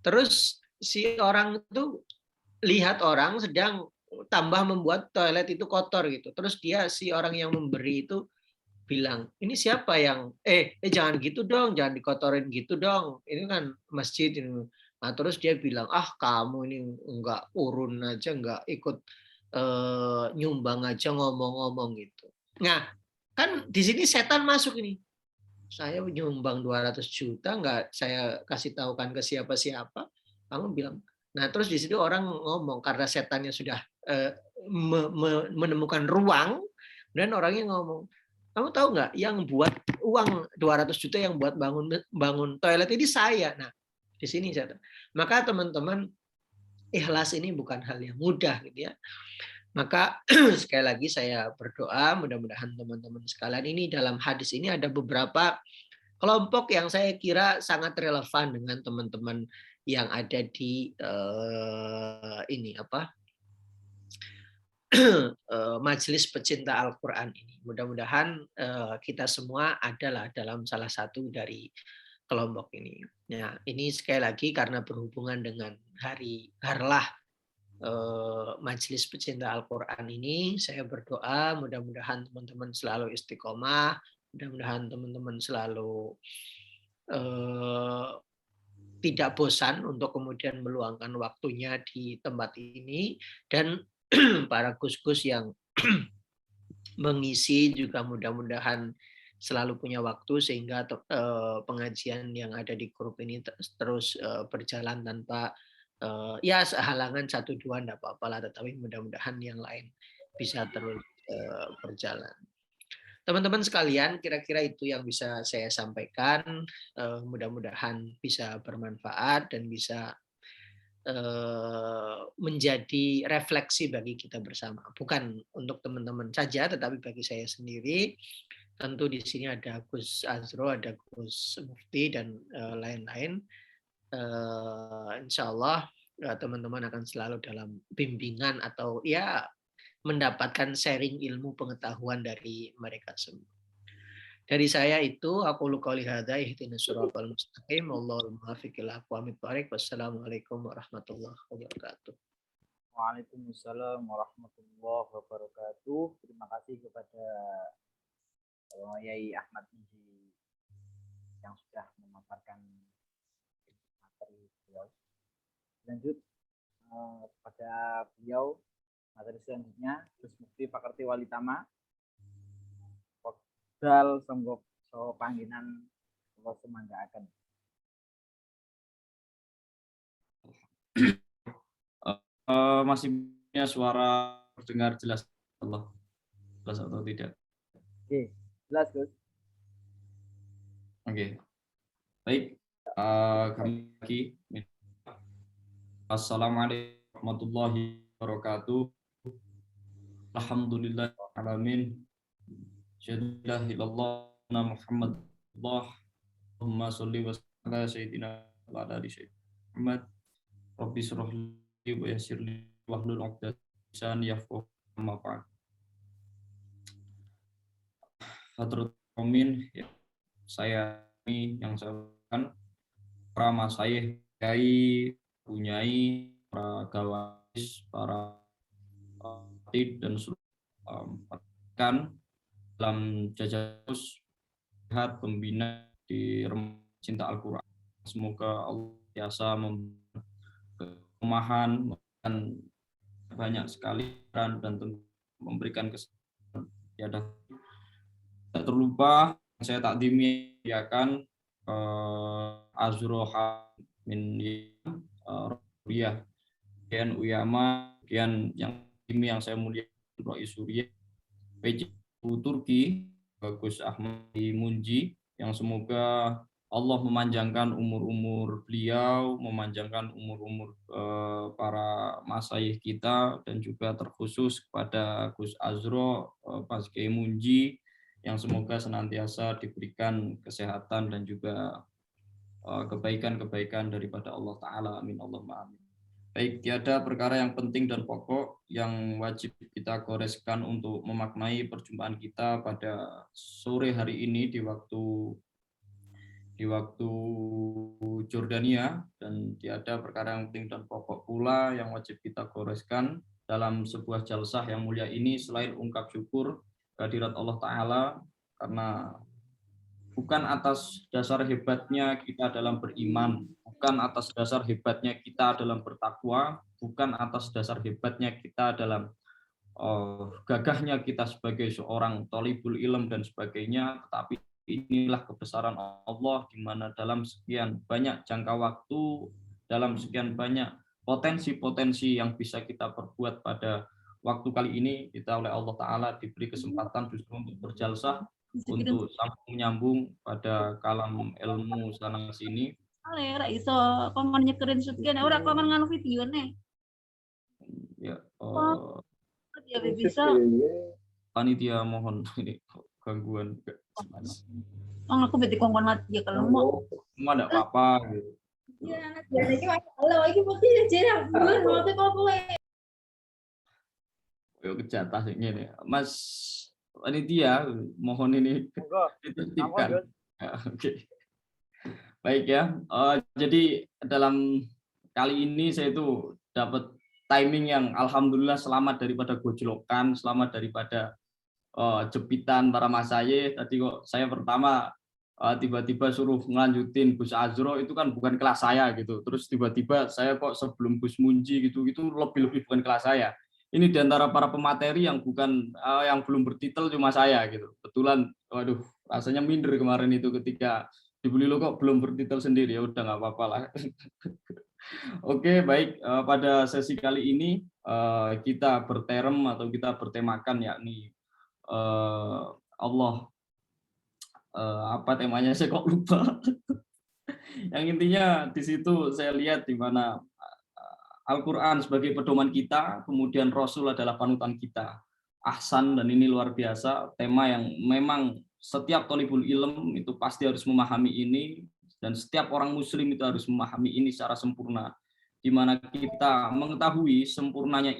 Terus si orang itu lihat orang sedang tambah membuat toilet itu kotor gitu. Terus si orang yang memberi itu bilang, ini siapa yang jangan gitu dong, jangan dikotorin gitu dong. Ini kan masjid ini. Nah, terus dia bilang, kamu ini enggak urun aja, enggak ikut nyumbang aja, ngomong-ngomong gitu. Nah, kan di sini setan masuk ini. Saya nyumbang 200 juta, enggak saya kasih tahukan ke siapa-siapa. Kamu bilang. Nah, terus di situ orang ngomong, karena setannya sudah menemukan ruang, dan orangnya ngomong, kamu tahu nggak yang buat uang 200 juta yang buat bangun toilet ini saya. Nah, di sini saya. Maka teman-teman, ikhlas ini bukan hal yang mudah gitu ya. Maka sekali lagi saya berdoa mudah-mudahan teman-teman sekalian, ini dalam hadis ini ada beberapa kelompok yang saya kira sangat relevan dengan teman-teman yang ada di majelis pecinta Al-Quran ini. Mudah-mudahan kita semua adalah dalam salah satu dari kelompok ini. Nah, ini sekali lagi karena berhubungan dengan hari Harlah Majelis Pecinta Al-Quran ini, saya berdoa mudah-mudahan teman-teman selalu istiqomah, mudah-mudahan teman-teman selalu tidak bosan untuk kemudian meluangkan waktunya di tempat ini, dan para gus-gus yang mengisi juga mudah-mudahan selalu punya waktu sehingga pengajian yang ada di grup ini terus berjalan tanpa ya halangan 1-2 enggak apa-apa lah, tetapi mudah-mudahan yang lain bisa terus berjalan. Teman-teman sekalian, kira-kira itu yang bisa saya sampaikan. Mudah-mudahan bisa bermanfaat dan bisa menjadi refleksi bagi kita bersama. Bukan untuk teman-teman saja, tetapi bagi saya sendiri. Tentu di sini ada Gus Azro, ada Gus Mufti, dan lain-lain. Insya Allah teman-teman akan selalu dalam bimbingan atau ya mendapatkan sharing ilmu pengetahuan dari mereka semua. Dari saya itu, aku qouli hadza ihdinas siratal mustaqim, wallahul muwaffiq ila aqwamit thoriq. Wassalamualaikum warahmatullahi wabarakatuh. Waalaikumsalam warahmatullahi wabarakatuh. Terima kasih kepada Yai Ahmad Niji yang sudah memaparkan materi beliau. Lanjut pada beliau materi selanjutnya, Gus Mufti Pakarti Walitama dal songgok so panggilan Allah semangga akan. Masih punya suara terdengar jelas Allah, jelas atau tidak? Oke, jelas Gus. Oke, baik. Kami lagi. Assalamualaikum warahmatullahi wabarakatuh. Alhamdulillahirrahmanirrahim. Syahidulillah Muhammad Allahumma sholli wa sallim ala sayyidina wa ala ali sayyidina Muhammad. Rabbi shrah li wa yassir li wahlul 'uqdatam min lisani yafqahu ma ba'd. Hadratul Amin, ya, saya ini yang saya lakukan para masyayikh, kiai, punyai, para gawais, para atid dan kan dalam jajarus lihat pembina di Remaja Cinta Al-Quran. Semoga Allah biasa memberikan kemahan dan banyak sekali dan memberikan kesempatan. Ya, tidak terlupa saya takdimi yakan Azroha min Riyah kian Uyama kian yang ini yang saya mulia Rois Surya PJ Turki Gus Ahmad Munji, yang semoga Allah memanjangkan umur-umur beliau, memanjangkan umur-umur para masyayikh kita, dan juga terkhusus kepada Gus Azro Pas Kiai Munji, yang semoga senantiasa diberikan kesehatan dan juga kebaikan-kebaikan daripada Allah Ta'ala. Amin Allahumma amin. Baik, tiada perkara yang penting dan pokok yang wajib kita goreskan untuk memaknai perjumpaan kita pada sore hari ini di waktu Jordania, dan tiada perkara yang penting dan pokok pula yang wajib kita goreskan dalam sebuah jalsah yang mulia ini selain ungkap syukur kehadirat Allah Ta'ala, karena bukan atas dasar hebatnya kita dalam beriman, bukan atas dasar hebatnya kita dalam bertakwa, bukan atas dasar hebatnya kita dalam gagahnya kita sebagai seorang thalibul ilm dan sebagainya, tetapi inilah kebesaran Allah di mana dalam sekian banyak jangka waktu, dalam sekian banyak potensi-potensi yang bisa kita perbuat pada waktu kali ini, kita oleh Allah Ta'ala diberi kesempatan justru untuk berjalsah, untuk sambung menyambung pada kalam ilmu sana sini. Ora iso kongkon nyekerin sutken ora kongkon nganu video nih. Ya, Ya bisa. panitia mohon ini gangguan. Oh, aku berarti kongkon mati ya kalau mau. Semua enggak apa-apa gitu. Iya, anak lagi halo iki mesti jarang. Mau kok kowe. Yo kejatah ngene. Mas panitia mohon ini ditertibkan. Oke. Baik ya. Jadi dalam kali ini saya itu dapat timing yang alhamdulillah selamat daripada gojlokan, selamat daripada jepitan para masayih. Tadi kok saya pertama tiba-tiba suruh ngelanjutin Gus Azro, itu kan bukan kelas saya gitu. Terus tiba-tiba saya kok sebelum Gus Munji gitu itu lebih bukan kelas saya. Ini diantara para pemateri yang bukan yang belum bertitel cuma saya gitu. Kebetulan, waduh, rasanya minder kemarin itu ketika dibeli lo kok belum bertitel sendiri, ya udah nggak apa-apa lah. Oke, baik. Pada sesi kali ini kita berterem atau kita bertemakan yakni Allah, apa temanya saya kok lupa. Yang intinya di situ saya lihat di mana Al-Quran sebagai pedoman kita, kemudian Rasul adalah panutan kita. Ahsan, dan ini luar biasa, tema yang memang setiap thalibul ilm itu pasti harus memahami ini, dan setiap orang muslim itu harus memahami ini secara sempurna. Di mana kita mengetahui sempurnanya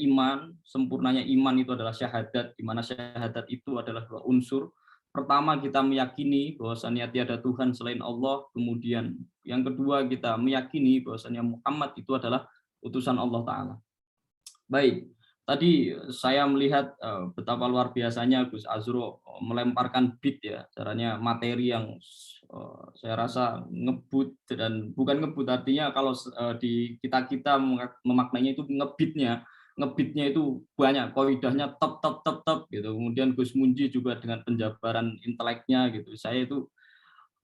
iman itu adalah syahadat, di mana syahadat itu adalah dua unsur. Pertama, kita meyakini bahwasannya tiada Tuhan selain Allah, kemudian yang kedua kita meyakini bahwasannya Muhammad itu adalah utusan Allah Ta'ala. Baik, tadi saya melihat betapa luar biasanya Gus Azro melemparkan beat ya, caranya materi yang saya rasa ngebut, dan bukan ngebut artinya kalau di kita memaknainya itu ngebitnya itu banyak, koidahnya tep gitu. Kemudian Gus Munji juga dengan penjabaran inteleknya gitu. Saya itu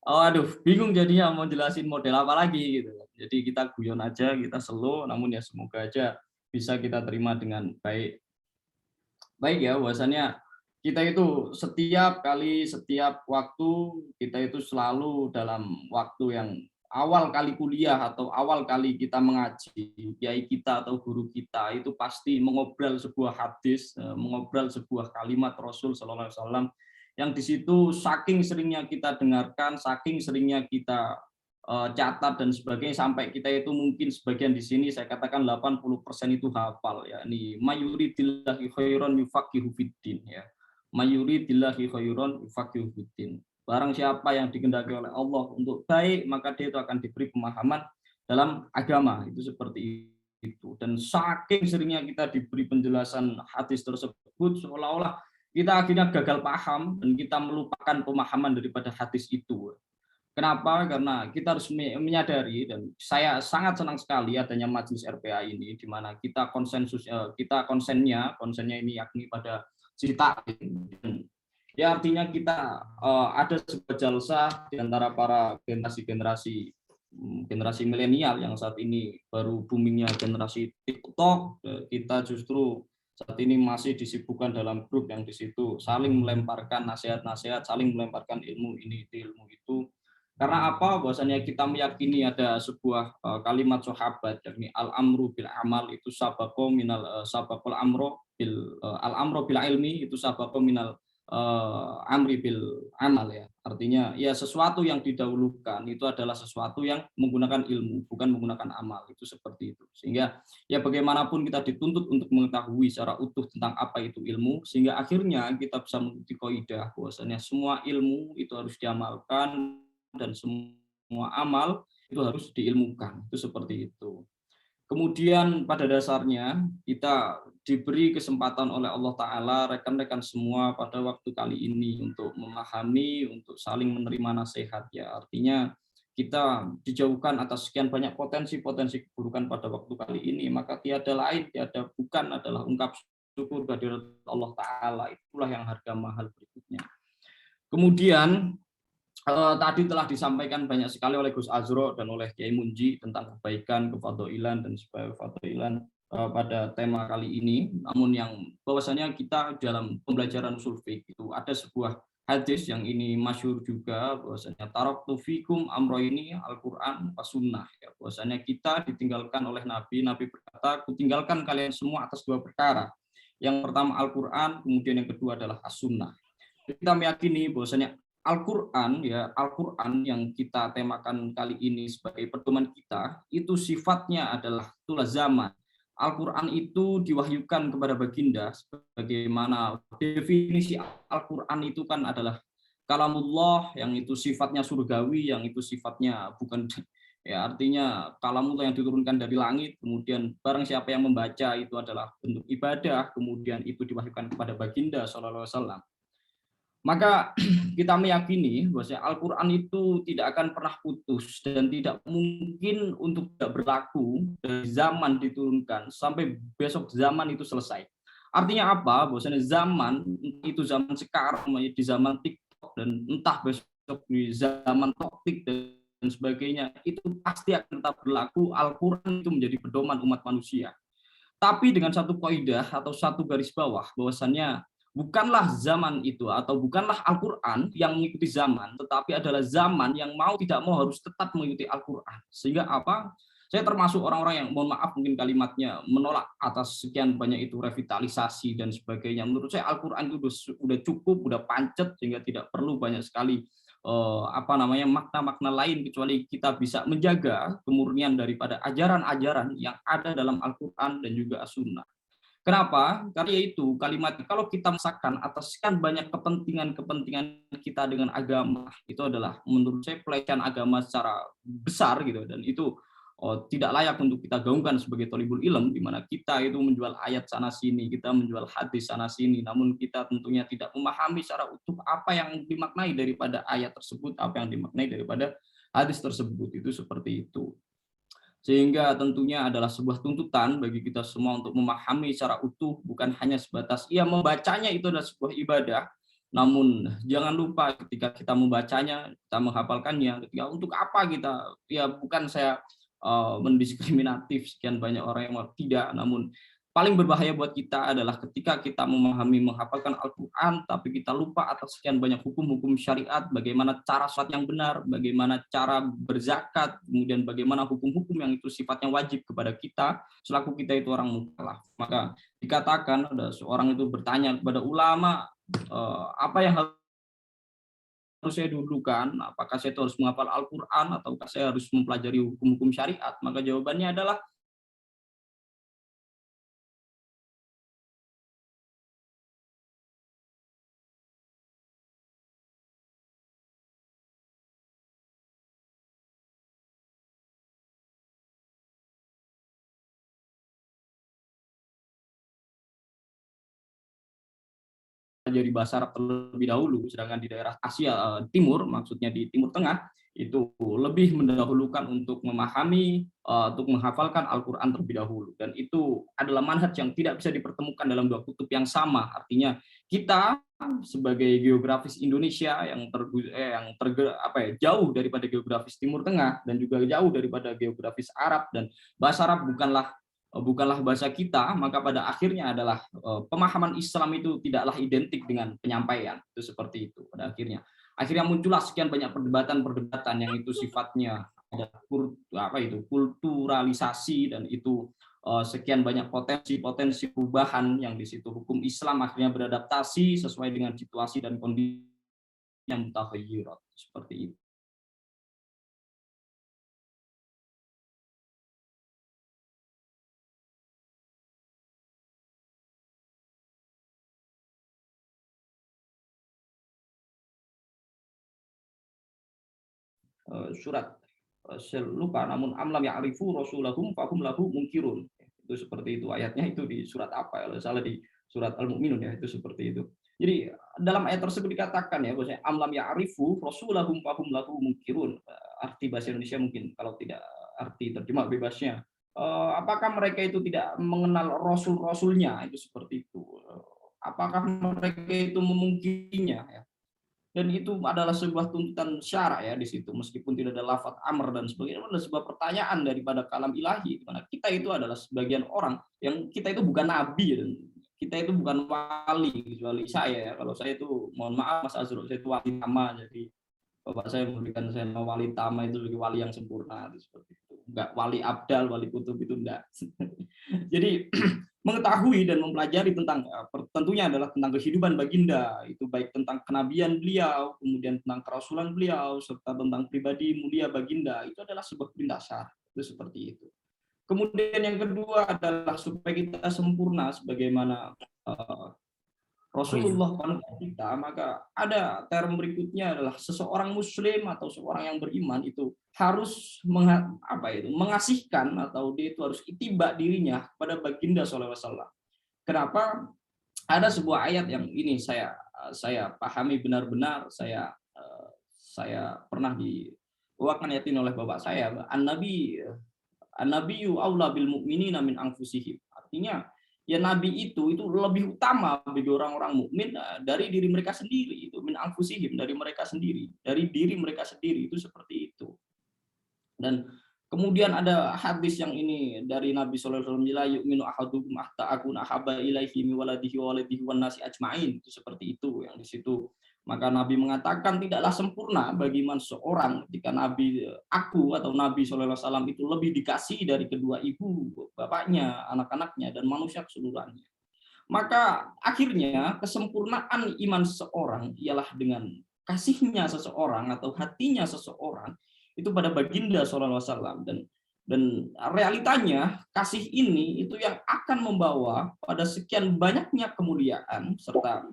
aduh, bingung jadinya mau jelasin model apa lagi gitu. Jadi kita guyon aja, kita slow, namun ya semoga aja bisa kita terima dengan baik. Baik ya, bahwasannya kita itu setiap waktu kita itu selalu dalam waktu yang awal kali kuliah atau awal kali kita mengaji, kiai kita atau guru kita itu pasti mengobrol sebuah hadis, mengobrol sebuah kalimat Rasul Sallallahu Alaihi Wasallam, yang di situ saking seringnya kita dengarkan, saking seringnya kita catat dan sebagainya, sampai kita itu mungkin sebagian di sini saya katakan 80% itu hafal, yakni mayuridillahi khairan yufaqihu fiddin ya. Mayuridillahi khairan yufaqihu fiddin. Barang siapa yang dikehendaki oleh Allah untuk baik, maka dia itu akan diberi pemahaman dalam agama, itu seperti itu. Dan saking seringnya kita diberi penjelasan hadis tersebut, seolah-olah kita akhirnya gagal paham dan kita melupakan pemahaman daripada hadis itu. Kenapa? Karena kita harus menyadari, dan saya sangat senang sekali adanya majelis RPA ini, di mana kita konsennya ini yakni pada sisi taklim. Ya artinya kita ada sebuah jalsah di antara para generasi milenial yang saat ini baru boomingnya generasi TikTok. Kita justru saat ini masih disibukkan dalam grup yang di situ saling melemparkan nasihat-nasihat, saling melemparkan ilmu ini, ilmu itu. Karena apa? Bahwasanya kita meyakini ada sebuah kalimat sahabat, yakni al-amru bil amal itu sabaqo minal sabaqul amro bil al-amru bil ilmi itu sabaqo minal amri bil amal ya. Artinya ya sesuatu yang didahulukan itu adalah sesuatu yang menggunakan ilmu, bukan menggunakan amal, itu seperti itu. Sehingga ya bagaimanapun kita dituntut untuk mengetahui secara utuh tentang apa itu ilmu, sehingga akhirnya kita bisa mengikuti kaidah bahwasanya semua ilmu itu harus diamalkan dan semua amal itu harus diilmukan. Itu seperti itu. Kemudian pada dasarnya kita diberi kesempatan oleh Allah Ta'ala, rekan-rekan semua pada waktu kali ini untuk memahami, untuk saling menerima nasihat ya. Artinya kita dijauhkan atas sekian banyak potensi-potensi keburukan pada waktu kali ini, maka tiada bukan adalah ungkap syukur kehadirat Allah Ta'ala. Itulah yang harga mahal berikutnya. Kemudian tadi telah disampaikan banyak sekali oleh Gus Azro dan oleh Kiai Munji tentang kebaikan, kefadhilan dan kefadhilan pada tema kali ini. Namun yang bahwasanya kita dalam pembelajaran ushul fiqh itu ada sebuah hadis yang ini masyhur juga, bahwasanya taraktu fikum amroini Al-Qur'an was sunnah ya. Bahwasanya kita ditinggalkan oleh Nabi berkata, kutinggalkan kalian semua atas dua perkara. Yang pertama Al-Qur'an, kemudian yang kedua adalah as-sunnah. Kita meyakini bahwasanya Al-Quran yang kita temakan kali ini sebagai pedoman kita, itu sifatnya adalah tulah zaman. Al-Quran itu diwahyukan kepada baginda, sebagaimana definisi Al-Quran itu kan adalah kalamullah yang itu sifatnya surgawi, yang itu sifatnya bukan ya artinya kalamullah yang diturunkan dari langit, kemudian barang siapa yang membaca itu adalah bentuk ibadah, kemudian itu diwahyukan kepada baginda sallallahu alaihi wasallam. Maka kita meyakini bahwa Al-Quran itu tidak akan pernah putus dan tidak mungkin untuk tidak berlaku dari zaman diturunkan sampai besok zaman itu selesai. Artinya apa? Bahwasanya zaman itu zaman sekarang, di zaman TikTok dan entah besok di zaman topik dan sebagainya, itu pasti akan tetap berlaku. Al-Quran itu menjadi pedoman umat manusia. Tapi dengan satu kaidah atau satu garis bawah, bahwasannya bukanlah zaman itu atau bukanlah Al-Quran yang mengikuti zaman, tetapi adalah zaman yang mau tidak mau harus tetap mengikuti Al-Quran. Sehingga apa? Saya termasuk orang-orang yang, mohon maaf mungkin kalimatnya, menolak atas sekian banyak itu revitalisasi dan sebagainya. Menurut saya Al-Quran itu sudah cukup, sudah pancet, sehingga tidak perlu banyak sekali makna-makna lain, kecuali kita bisa menjaga kemurnian daripada ajaran-ajaran yang ada dalam Al-Quran dan juga As-Sunnah. Kenapa? Karena yaitu kalimat kalau kita memaksakan atas sekian banyak kepentingan kita dengan agama, itu adalah menurut saya pelecehan agama secara besar gitu, dan itu tidak layak untuk kita gaungkan sebagai thalibul ilm, di mana kita itu menjual ayat sana sini, kita menjual hadis sana sini, namun kita tentunya tidak memahami secara utuh apa yang dimaknai daripada ayat tersebut, apa yang dimaknai daripada hadis tersebut, itu seperti itu. Sehingga tentunya adalah sebuah tuntutan bagi kita semua untuk memahami secara utuh, bukan hanya sebatas membacanya itu adalah sebuah ibadah, namun jangan lupa ketika kita membacanya, kita menghafalkannya, ketika untuk apa kita, bukan saya mendiskriminatif sekian banyak orang yang tidak, namun paling berbahaya buat kita adalah ketika kita memahami, menghafalkan Al-Quran, tapi kita lupa atas sekian banyak hukum-hukum syariat, bagaimana cara sholat yang benar, bagaimana cara berzakat, kemudian bagaimana hukum-hukum yang itu sifatnya wajib kepada kita, selaku kita itu orang mukallaf. Maka dikatakan ada seorang itu bertanya kepada ulama, apa yang harus saya dulukan, apakah saya itu harus menghafal Al-Quran, ataukah saya harus mempelajari hukum-hukum syariat? Maka jawabannya adalah jadi bahasa Arab terlebih dahulu, sedangkan di daerah Asia Timur, maksudnya di Timur Tengah, itu lebih mendahulukan untuk memahami, untuk menghafalkan Al-Quran terlebih dahulu. Dan itu adalah manhaj yang tidak bisa dipertemukan dalam dua kutub yang sama. Artinya kita sebagai geografis Indonesia yang jauh daripada geografis Timur Tengah dan juga jauh daripada geografis Arab, dan bahasa Arab bukanlah bahasa kita, maka pada akhirnya adalah pemahaman Islam itu tidaklah identik dengan penyampaian, itu seperti itu. Pada akhirnya muncullah sekian banyak perdebatan yang itu sifatnya ada kulturalisasi, dan itu sekian banyak potensi perubahan yang di situ hukum Islam akhirnya beradaptasi sesuai dengan situasi dan kondisi yang mutaghayyirat, seperti itu. Surat saya lupa, namun amlam ya'rifu rasulahum fahum lahu munkirun, itu seperti itu ayatnya, itu di surat apa, kalau salah di surat Al-Mu'minun, ya, itu seperti itu. Jadi dalam ayat tersebut dikatakan ya bahwa amlam ya'rifu rasulahum fahum lahu munkirun, arti bahasa Indonesia mungkin kalau tidak arti terjemah bebasnya, apakah mereka itu tidak mengenal rasul-rasulnya, itu seperti itu, apakah mereka itu memungkirinya, ya. Dan itu adalah sebuah tuntutan syara ya di situ, meskipun tidak ada lafaz amr dan sebagainya, itu adalah sebuah pertanyaan daripada kalam ilahi, di mana kita itu adalah sebagian orang yang kita itu bukan nabi dan kita itu bukan wali, kecuali saya ya. Kalau saya itu mohon maaf Mas Azrul, saya itu wali tama, jadi bapak saya memberikan saya nama wali tama itu sebagai wali yang sempurna, itu seperti itu. Enggak wali abdal, wali kutub itu enggak. Jadi mengetahui dan mempelajari tentang tentunya adalah tentang kehidupan baginda, itu baik tentang kenabian beliau, kemudian tentang kerasulan beliau, serta tentang pribadi mulia baginda, itu adalah sebuah perintah syar'i, itu seperti itu. Kemudian yang kedua adalah supaya kita sempurna sebagaimana Rasulullah panutan kita, maka ada term berikutnya adalah seseorang muslim atau seorang yang beriman itu harus mengasihkan atau dia itu harus ittiba dirinya kepada baginda sallallahu alaihi wasallam. Kenapa? Ada sebuah ayat yang ini saya pahami benar-benar, saya pernah diwakilkan yatin oleh bapak saya, an-nabiyyu aula bil mu'minina min anfusihim. Artinya ya nabi itu lebih utama bagi orang-orang mukmin dari diri mereka sendiri, itu min anfusihim, dari mereka sendiri, dari diri mereka sendiri, itu seperti itu. Dan kemudian ada hadis yang ini dari Nabi sallallahu alaihi wasallam, la yu'minu ahadukum hatta akuna ahabba ilaihi min waladihi wa walidihi wan nasi ajmain, itu seperti itu yang di situ. Maka Nabi mengatakan tidaklah sempurna bagi seorang ketika Nabi sallallahu alaihi wasallam itu lebih dikasihi dari kedua ibu, bapaknya, anak-anaknya dan manusia keseluruhannya. Maka akhirnya kesempurnaan iman seseorang ialah dengan kasihnya seseorang atau hatinya seseorang itu pada baginda sallallahu alaihi wasallam, dan realitanya kasih ini itu yang akan membawa pada sekian banyaknya kemuliaan serta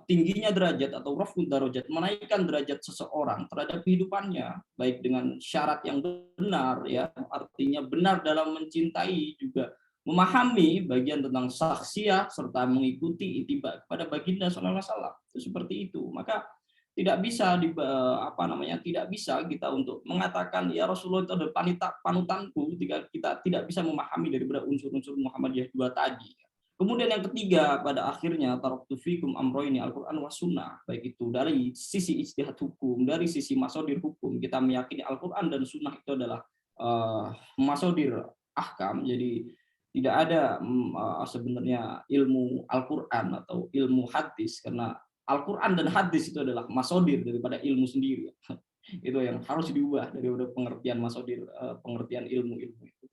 tingginya derajat atau raf'ud darajat, menaikkan derajat seseorang terhadap kehidupannya baik dengan syarat yang benar, ya artinya benar dalam mencintai, juga memahami bagian tentang saksiyah serta mengikuti ittiba kepada baginda sallallahu alaihi wasallam. Itu seperti itu. Maka tidak bisa tidak bisa kita untuk mengatakan ya Rasulullah itu adalah panutanku ketika kita tidak bisa memahami daripada unsur-unsur Muhammadiyah dua tadi. Kemudian yang ketiga, pada akhirnya taraktu fikum amroini Al-Quran wa sunnah, baik itu dari sisi ijtihad hukum, dari sisi masodir hukum, kita meyakini Al-Quran dan sunnah itu adalah masodir ahkam. Jadi tidak ada sebenarnya ilmu Al-Quran atau ilmu hadis, karena Al-Quran dan hadis itu adalah masodir daripada ilmu sendiri. Itu yang harus diubah daripada pengertian masodir, pengertian ilmu-ilmu itu.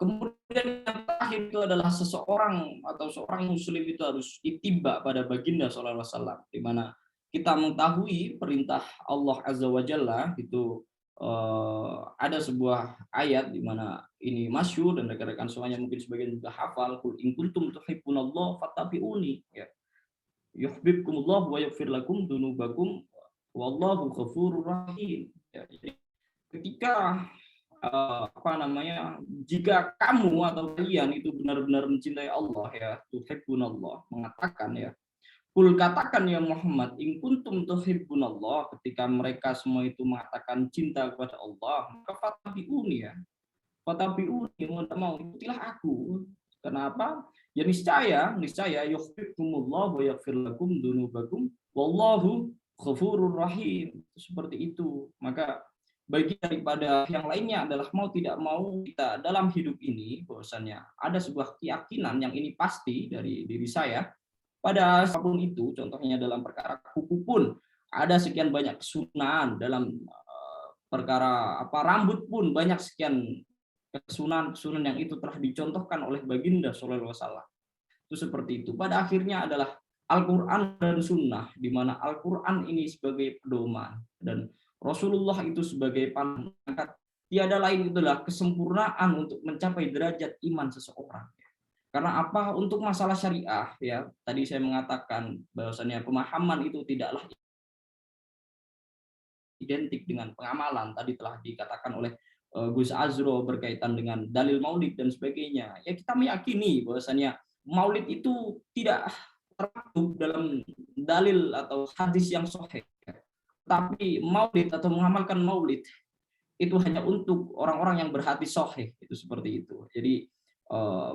Kemudian yang terakhir itu adalah seseorang atau seorang muslim itu harus ittiba pada baginda sallallahu alaihi wasallam, di mana kita mengetahui perintah Allah azza wa jalla itu ada sebuah ayat di mana ini masyhur dan rekan-rekan semuanya mungkin sebagian juga hafal, qul in kuntum tuhibbunallaha fattabi'uni, ya yuhibbukumullah wa yaghfir lakum dzunubakum wallahu ghafurur rahim. Ya, jadi ketika jika kamu atau kalian itu benar-benar mencintai Allah, ya tuhibbunallah, mengatakan ya katakan ya Muhammad in kuntum tuhibbunallah, ketika mereka semua itu mengatakan cinta kepada Allah, maka fatabi'uni, mau ikutilah aku. Kenapa? Ya niscaya yuhibbukumullah wa yaghfir lakum dzunubakum wallahu ghafurur rahim. Seperti itu. Maka bagi daripada yang lainnya adalah mau tidak mau kita dalam hidup ini bahwasannya ada sebuah keyakinan yang ini pasti dari diri saya pada apapun itu, contohnya dalam perkara kuku pun ada sekian banyak kesunahan, dalam perkara rambut pun banyak sekian kesunahan yang itu telah dicontohkan oleh baginda sallallahu alaihi wasallam. Itu seperti itu. Pada akhirnya adalah Al-Quran dan Sunnah, di mana Al-Quran ini sebagai pedoman dan Rasulullah itu sebagai pangkat. Tiada lain itulah kesempurnaan untuk mencapai derajat iman seseorang. Karena apa? Untuk masalah syariah, ya tadi saya mengatakan bahwasannya pemahaman itu tidaklah identik dengan pengamalan. Tadi telah dikatakan oleh Gus Azro berkaitan dengan dalil maulid dan sebagainya. Ya kita meyakini bahwasannya maulid itu tidak termaktub dalam dalil atau hadis yang sahih. Tapi maulid atau mengamalkan maulid itu hanya untuk orang-orang yang berhati sahih, itu seperti itu. Jadi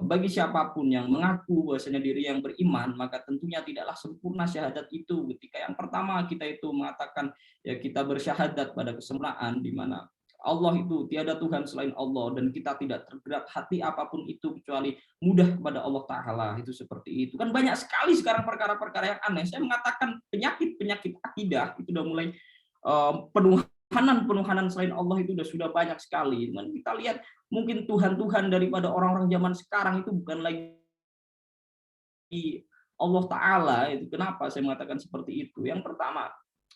bagi siapapun yang mengaku bahwasanya diri yang beriman, maka tentunya tidaklah sempurna syahadat itu. Ketika yang pertama kita itu mengatakan ya kita bersyahadat pada kesempurnaan, di mana Allah itu tiada Tuhan selain Allah, dan kita tidak tergerak hati apapun itu kecuali mudah kepada Allah Ta'ala. Itu seperti itu. Kan banyak sekali sekarang perkara-perkara yang aneh. Saya mengatakan penyakit akidah itu sudah mulai penuhanan selain Allah itu sudah banyak sekali. Dan kita lihat mungkin Tuhan daripada orang-orang zaman sekarang itu bukan lagi Allah Ta'ala. Itu kenapa saya mengatakan seperti itu. Yang pertama,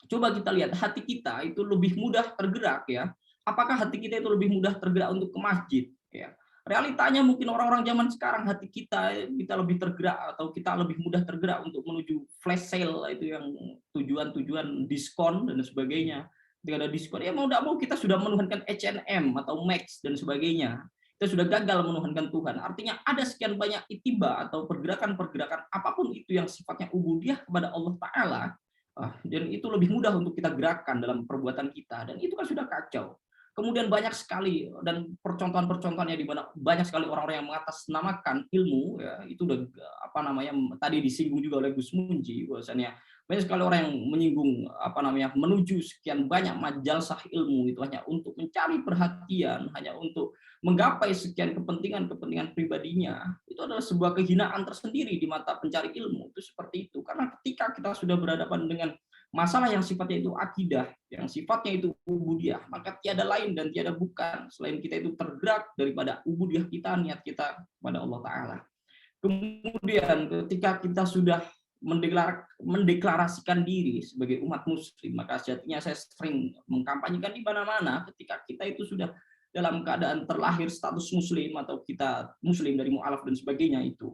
coba kita lihat hati kita itu lebih mudah tergerak, ya. Apakah hati kita itu lebih mudah tergerak untuk ke masjid? Ya. realitanya mungkin orang-orang zaman sekarang hati kita lebih tergerak atau kita lebih mudah tergerak untuk menuju flash sale, itu yang tujuan-tujuan diskon dan sebagainya. Ketika ada diskon, ya mau tidak mau kita sudah menuhankan H&M atau Max dan sebagainya. Kita sudah gagal menuhankan Tuhan. Artinya ada sekian banyak itiba atau pergerakan-pergerakan apapun itu yang sifatnya ubudiyah kepada Allah Ta'ala, dan itu lebih mudah untuk kita gerakkan dalam perbuatan kita, dan itu kan sudah kacau. Kemudian banyak sekali dan percontohan-percontohannya di mana banyak sekali orang-orang yang mengatasnamakan ilmu, ya, itu udah tadi disinggung juga oleh Gus Munji, bahwasanya banyak sekali orang yang menyinggung menuju sekian banyak majalsah ilmu itu hanya untuk mencari perhatian, hanya untuk menggapai sekian kepentingan pribadinya. Itu adalah sebuah kehinaan tersendiri di mata pencari ilmu, itu seperti itu. Karena ketika kita sudah berhadapan dengan masalah yang sifatnya itu akidah, yang sifatnya itu ubudiyah, maka tiada lain dan tiada bukan selain kita itu tergerak daripada ubudiyah kita, niat kita kepada Allah Ta'ala. Kemudian ketika kita sudah mendeklarasikan diri sebagai umat muslim, maka sejatinya saya sering mengkampanyekan di mana-mana ketika kita itu sudah dalam keadaan terlahir status muslim atau kita muslim dari mu'alaf dan sebagainya, itu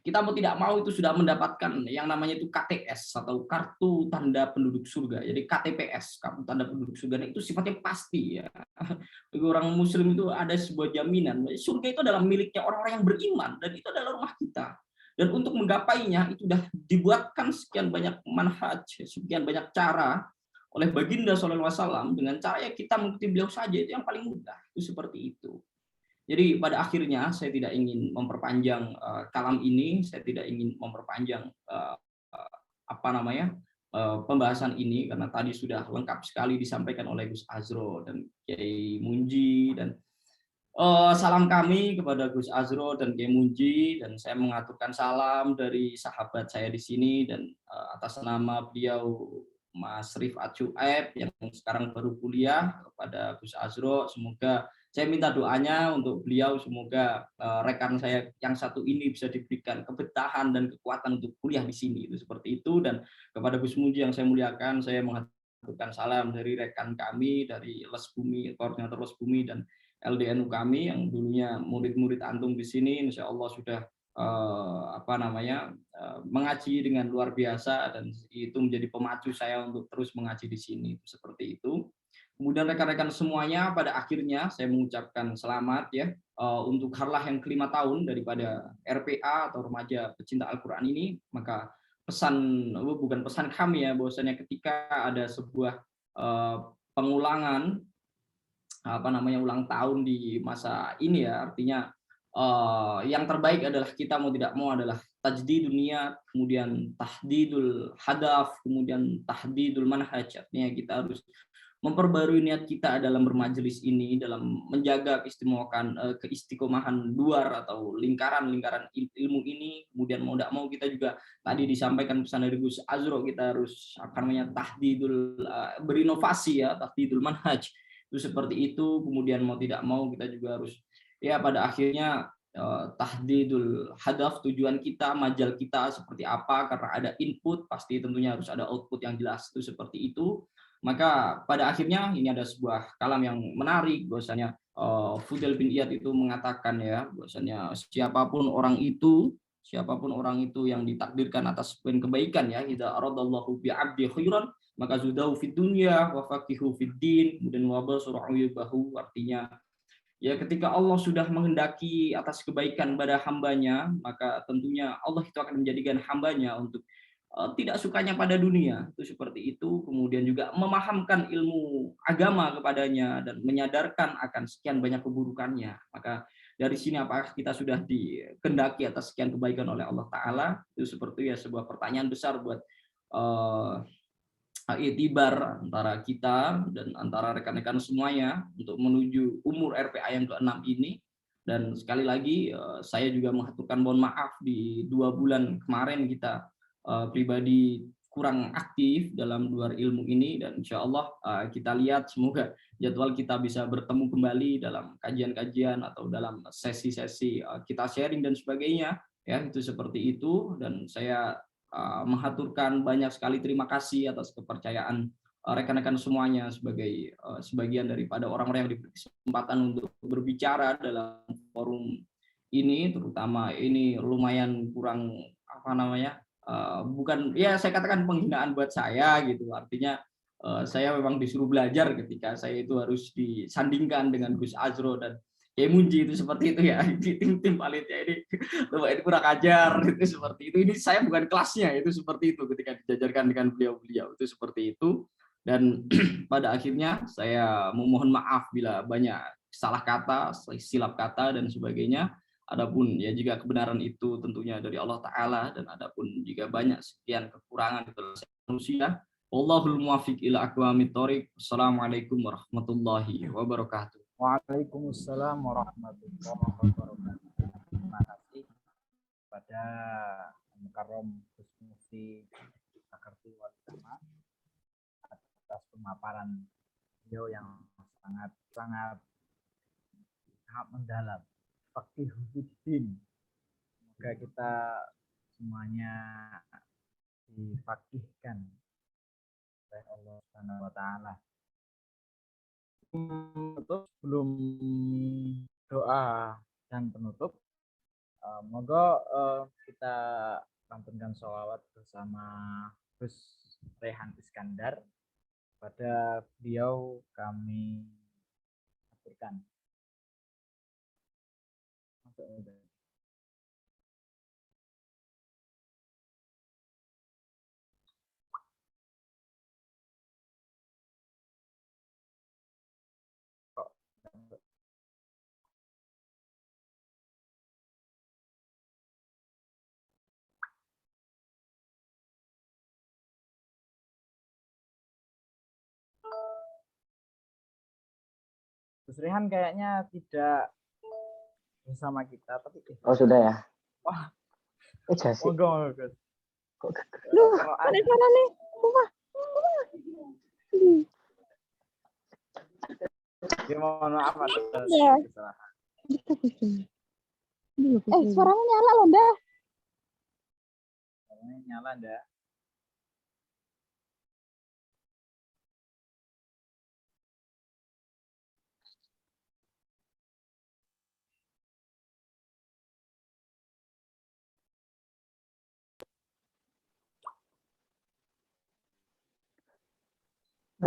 kita mau tidak mau itu sudah mendapatkan yang namanya itu KTS atau kartu tanda penduduk surga. Jadi KTPS, kartu tanda penduduk surga, itu sifatnya pasti ya. Bagi orang muslim itu ada sebuah jaminan. Surga itu adalah miliknya orang-orang yang beriman dan itu adalah rumah kita. Dan untuk menggapainya itu sudah dibuatkan sekian banyak manhaj, sekian banyak cara oleh Baginda Sallallahu Alaihi Wasallam, dengan cara ya kita mengikuti beliau saja, itu yang paling mudah. Itu seperti itu. Jadi pada akhirnya saya tidak ingin memperpanjang kalam ini, saya tidak ingin memperpanjang pembahasan ini karena tadi sudah lengkap sekali disampaikan oleh Gus Azro dan Kiai Munji, dan salam kami kepada Gus Azro dan Kiai Munji, dan saya mengaturkan salam dari sahabat saya di sini dan atas nama beliau Mas Rifat Syuaib yang sekarang baru kuliah, kepada Gus Azro, semoga saya minta doanya untuk beliau, semoga rekan saya yang satu ini bisa diberikan kebetahan dan kekuatan untuk kuliah di sini, itu seperti itu. Dan kepada Gus Munji yang saya muliakan, saya mengaturkan salam dari rekan kami dari Les Bumi, koordinator Les Bumi dan LDNU kami yang dulunya murid-murid antum di sini, insya Allah sudah mengaji dengan luar biasa, dan itu menjadi pemacu saya untuk terus mengaji di sini, seperti itu. Kemudian rekan-rekan semuanya, pada akhirnya saya mengucapkan selamat ya untuk harlah yang ke-5 tahun daripada RPA atau Remaja Pecinta Al-Quran ini. Maka bukan pesan kami ya, bahwasanya ketika ada sebuah pengulangan ulang tahun di masa ini ya, artinya yang terbaik adalah kita mau tidak mau adalah tajdidul niat, kemudian tahdidul hadaf, kemudian tahdidul manhaj. Artinya kita harus memperbarui niat kita dalam bermajelis ini, dalam menjaga keistiqomahan luar atau lingkaran ilmu ini. Kemudian mau tidak mau kita juga tadi disampaikan pesan dari Gus Azro, kita harus tahdidul berinovasi ya, tahdidul manhaj, itu seperti itu. Kemudian mau tidak mau kita juga harus ya pada akhirnya tahdidul hadaf, tujuan kita, majal kita seperti apa, karena ada input pasti tentunya harus ada output yang jelas, itu seperti itu. Maka pada akhirnya ini ada sebuah kalam yang menarik, bahwasanya Fudail bin Iyad itu mengatakan ya, bahwasanya siapapun orang itu yang ditakdirkan atas kebaikan ya, idza aradallahu bi 'abdi khairan maka zudahu fid dunya wa faqihu fid din, kemudian wa basara bahu. Artinya ya ketika Allah sudah menghendaki atas kebaikan pada hambanya, maka tentunya Allah itu akan menjadikan hambanya untuk tidak sukanya pada dunia, itu seperti itu. Kemudian juga memahamkan ilmu agama kepadanya dan menyadarkan akan sekian banyak keburukannya. Maka dari sini apakah kita sudah dikehendaki atas sekian kebaikan oleh Allah Ta'ala? Itu seperti ya sebuah pertanyaan besar buat itibar antara kita dan antara rekan-rekan semuanya untuk menuju umur RPA yang ke-6 ini. Dan sekali lagi saya juga mengaturkan mohon maaf di 2 bulan kemarin kita pribadi kurang aktif dalam luar ilmu ini, dan insya Allah kita lihat semoga jadwal kita bisa bertemu kembali dalam kajian-kajian atau dalam sesi-sesi kita sharing dan sebagainya ya, itu seperti itu. Dan saya mengaturkan banyak sekali terima kasih atas kepercayaan rekan-rekan semuanya sebagai sebagian daripada orang-orang yang diberi kesempatan untuk berbicara dalam forum ini, terutama ini lumayan kurang apa namanya, bukan ya saya katakan penghinaan buat saya gitu, artinya saya memang disuruh belajar ketika saya itu harus disandingkan dengan Gus Azro dan Kiai Munji itu seperti itu ya, di tim panitia ini ini kurang ajar itu seperti itu, ini saya bukan kelasnya itu seperti itu ketika dijajarkan dengan beliau-beliau itu seperti itu. Dan pada akhirnya saya memohon maaf bila banyak salah kata, silap kata dan sebagainya. Adapun ya jika kebenaran itu tentunya dari Allah Ta'ala, dan adapun jika banyak sekian kekurangan itu manusia. Wallahul muwaffiq ila aqwamit thoriq. Assalamualaikum warahmatullahi wabarakatuh. Waalaikumsalam warahmatullahi wabarakatuh. Terima kasih kepada Mukarrom Gus Mufti Sakarti Walisama atas pemaparan beliau yang sangat mendalam. Faqihuddin. Semoga kita semuanya difaqihkan oleh Allah Subhanahu wa taala. Sebelum doa dan penutup, moga kita lantunkan sholawat bersama Gus Rehan Iskandar. Pada beliau kami aturkan. Gus Rehan kayaknya tidak bersama kita, tapi oh sudah ya. Wah, Jasi. monggo Gus. Kok Loh, mana carane? Ya, mohon maaf atas Ya. kesalahan. Suaranya nyala loh, Mbak. Nyala ndak?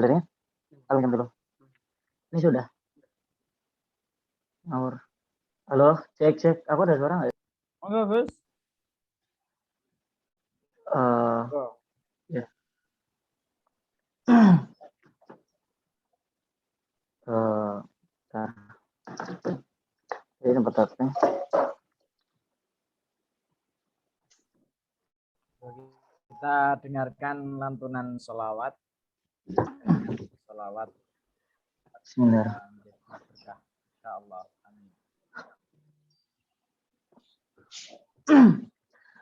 baterainya? Alihkan dulu. Ini sudah. Ngawur. Halo, cek. Aku ada suara nggak? Monggo Gus. Ya. Ini tempat apa? Kita dengarkan lantunan sholawat. Sholawat. Bismillah. Insyaallah. Amin.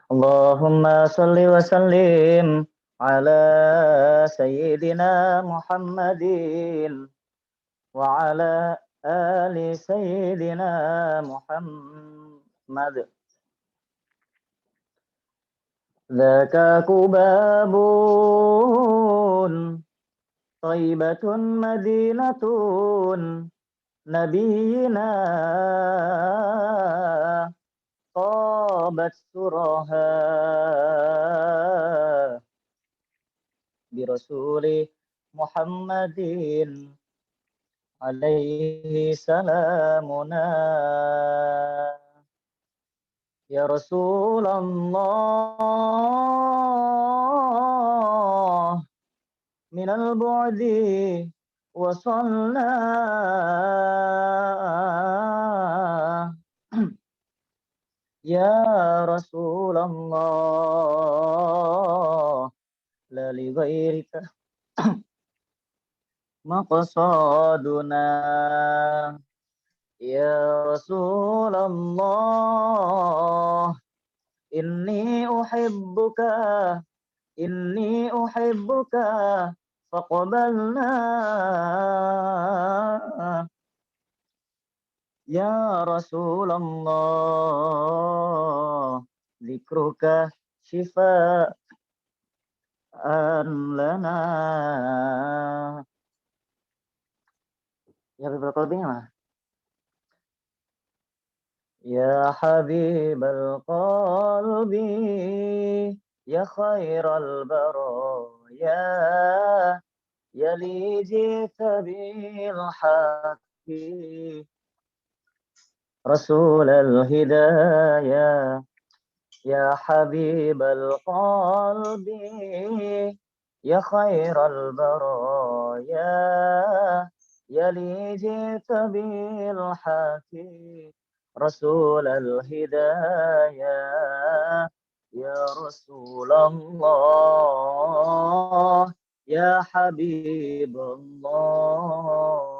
Allahumma salli wa sallim ala sayyidina Muhammadin wa ala ali sayyidina Muhammad. Dzaka kubabun Thaibatun madinatun nabiyina qabat suraha bi rasuli Muhammadin alaihi salamuna ya Rasulullah minal bu'di wasalna ya Rasulullah la li ghairika maqsaduna ya Rasulullah inni uhibbuka faqbalna ya Rasulullah zikruka shifaan lana. Ya berapa lebihnya lah? يا حبيب القلب يا خير البرايا يا لي جئت بالحق رسول الهداية يا حبيب القلب يا خير البرايا يا لي جئت بالحق رسول الهداية يا رسول الله يا حبيب الله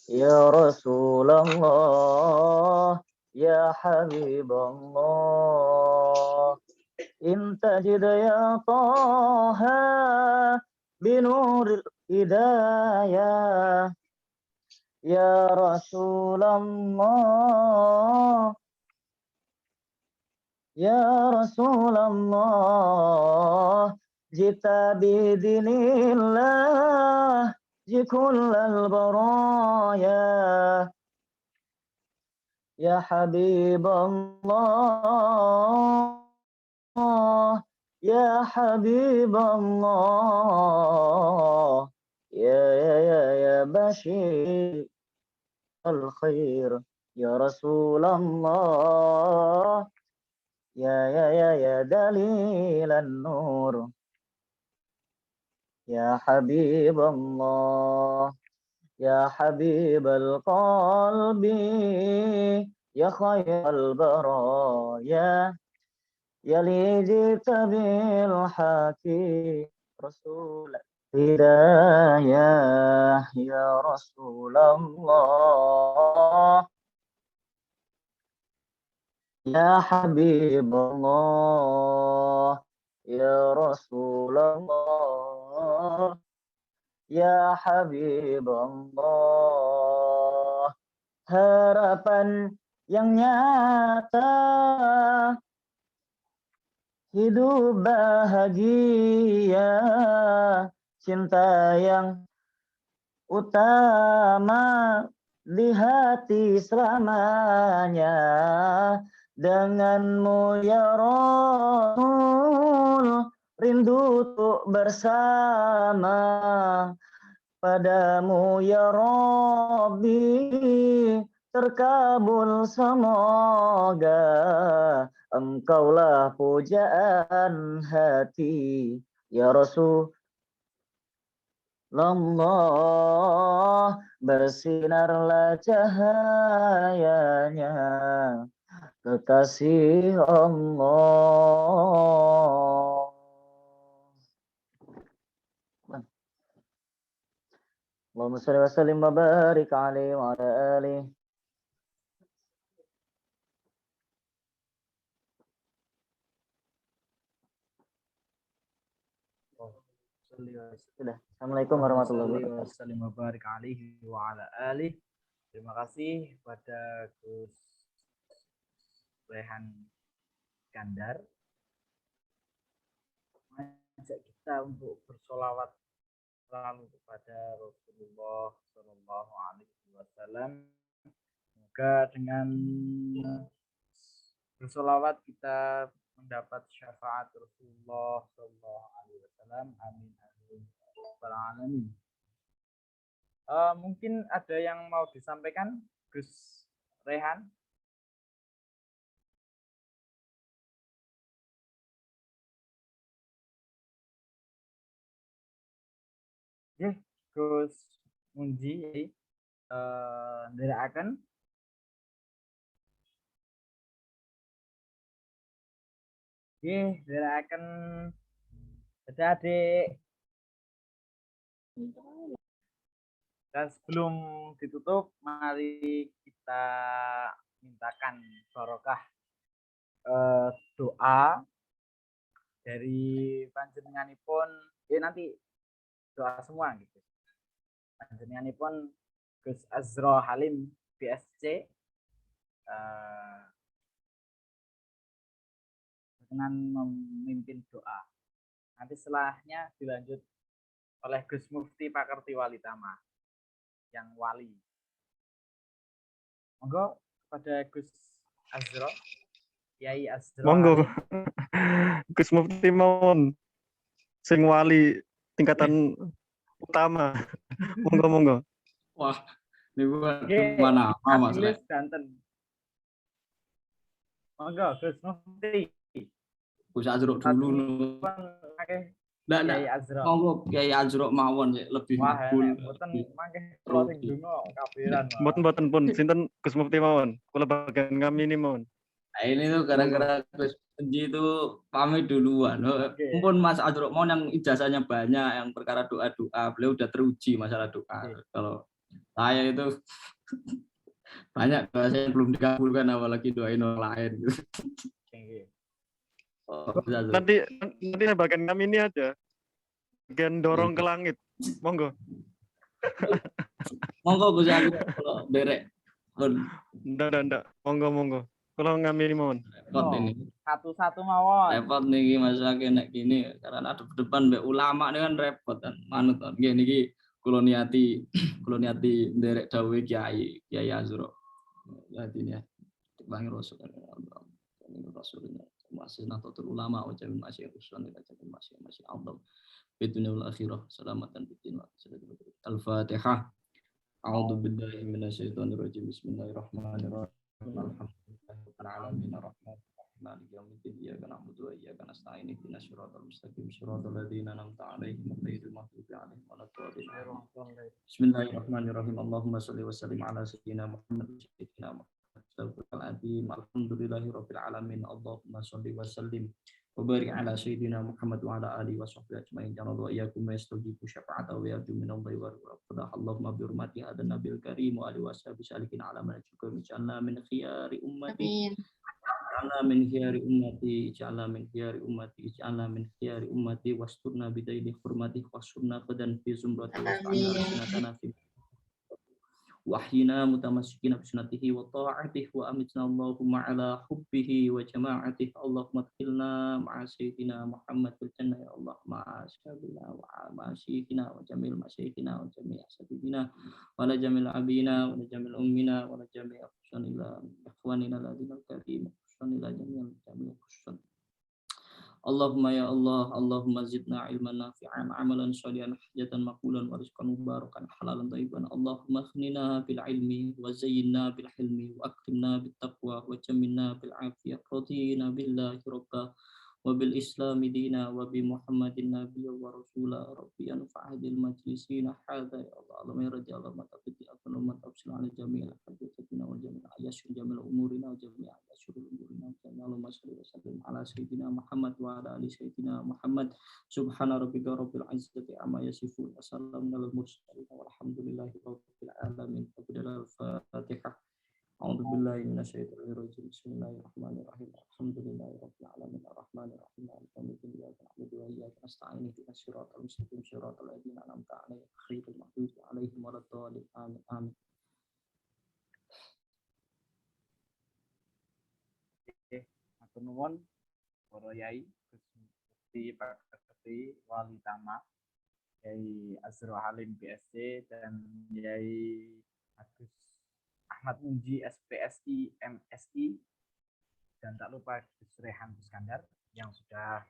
يا رسول الله يا حبيب الله إن تجد يا طه بنور الهداية يا رسول الله يا رسول الله جئت بدين الله كل البرايا يا حبيب الله يا حبيب الله يا بشير الخير يا رسول الله يا دليل النور يا حبيب الله يا حبيب القلب يا خير البرايا يا لي جئت بالحق رسول الهداية يا رسول الله يا حبيب الله يا رسول الله يا حبيب Allah harapan yang nyata hidup bahagia cinta yang utama di hati selamanya denganmu ya Rasul rindu untuk bersama padamu ya Rabbi terkabul semoga engkaulah pujaan hati ya Rasulullah bersinarlah cahayanya kekasih Allah. Allahumma shalli wa sallim wa barik alaihi wa ala alihi. Sudah. Assalamualaikum warahmatullahi wabarakatuh. Terima kasih pada Gus Rehan Iskandar mengajak kita untuk bersolawat selalu kepada Rasulullah Shallallahu Alaihi Wasallam. Semoga dengan bersolawat kita mendapat syafaat Rasulullah Shallallahu Alaihi Wasallam. Amin amin ya alamin. Mungkin ada yang mau disampaikan, Gus Rehan? Gus Munji ndherekaken. Nggih, ndherekaken adik-adik. Dan sebelum ditutup, mari kita mintakan barokah doa dari panjenenganipun. Nanti doa semua gitu. Panjenenganipun Gus Azra Halim BSC dengan memimpin doa. Nanti setelahnya dilanjut oleh Gus Mufti Pakarti Walitama yang wali. Monggo kepada Gus Azro, Kiai Azro. Monggo. Halim. Gus Mufti mawon. Sing wali tingkatan utama. Monggo. Wah, ini bukan Oke, mana Mas Asilis Banten. Monggo Gus Mufti. Gus Azro dulu. Nggak, Kiai Azro. monggo Kiai Azro mawon sih lebih Wah, makbul. mboten mangke kula sing donga kafiran. Mboten pun sinten Gus Mufti mawon. Kula bagian kami ini mawon. Nah, ini tuh gara-gara Gus Benji itu pamit duluan. Oke. Mumpun Mas Azro mau yang ijazahnya banyak, yang perkara doa-doa, beliau udah teruji masalah doa. Oke. Kalau saya itu banyak doa saya yang belum dikabulkan, apalagi doain orang lain. Oke. Oh, Mas Azro. Nanti bagian kami ini aja. Bagian dorong ke langit. Monggo. Monggo Gus Azro kalau derek. Ndak. Monggo. Kalau kami ini mawon. Repot ini. Satu-satu mawon. Repot nih masa nek gini karena ada depan mbek ulama ini kan repot kan manut kan niki kula niati nderek dawuhe Kiai Azro. Jadi ya Bang Rasul Rasulnya masih nato ulama wa jamin masih usul dan masih Allah biddunya wal akhirah selamatan bidin wa al-Fatihah. A'udzu billahi minasyaitonir rajim. Bismillahirrahmanirrahim. Alhamdulillahirabbil alamin arrahmanir مالك يوم الدين إياك نعبد وإياك نستعين اهدنا الصراط المستقيم صراط الذين أنعمت عليهم غير المغضوب عليهم ولا الضالين بسم الله الرحمن الرحيم اللهم صل وسلم على سيدنا محمد الحمد لله رب العالمين اللهم صل وسلم وبارك على سيدنا محمد وعلى آله وصحبه أجمعين جعل الله وإياكم يستجيب شفاعته ويرجو من الله ورضاه اللهم بحرمة هذا النبي الكريم وآله وصحبه سالكين على منهجكم اجعلنا من خيار أمتي Ja'alna min khiyari ummati wasturna bidaili hurmati wasurna qadan fi zumrati was'alna fi wahyina mutamassikina bi sunnatihi wa ta'atihi wa amitna Allahumma ala hubbihi wa jama'atihi Allahumma adkhilna ma'a sayyidina Muhammad fil jannah ya Allah ma'a sayyidina wa ma'asyihina wa jamil masyayikhina wa jami' asatidina wa la jamil abina wa la jamil ummina wa la jami' ila ikhwanina ladina karim ila jamil khususan Allahumma ya Allah Allahumma zidna ilman nafi'an amalan shalihan hajatan maqbulan wa rizqan mubarakan halalan thayyiban Allahumma khnina bil ilmi wa zayyinna bil hilmi wa akrimna bit taqwa wa jammilna bil afiyah radina billahi rabba wa bil islami dina wa bi muhammadin nabiyya wa rasula rabbi anfa'adil majlisina hadha ya Allah Allahumma ya radhi Allah matafiti akunu matafsil ala jami'il hajjatina wa jami'il ayasyun jami'il umurina wa jami'il ayasyurul umurina Allahumma shalli wa sallim ala sayyidina Muhammad wa ala ali sayyidina Muhammad subhana rabbika rabbil izzati amma yasifun wa salamun alal mursalin walhamdulillahi rabbil alamin al-Fatihah. A'udzu billahi minasyaitonir rajim. Bismillahirrahmanirrahim. Alhamdulillahirabbil alamin arrahmanir rahim maliki yaumiddin iyyaka na'budu wa iyyaka nasta'in ihdinas siratal mustaqim siratal ladzina an'amta 'alaihim ghairil maghdubi 'alaihim waladdallin amin amin. Matur nuwun para yai Gus Mufti Pak Ketua Wali Tama Yai Azro Halim BSc dan Yai Agus Ahmad Munji SPSI MSI dan tak lupa Gus Rehan Iskandar yang sudah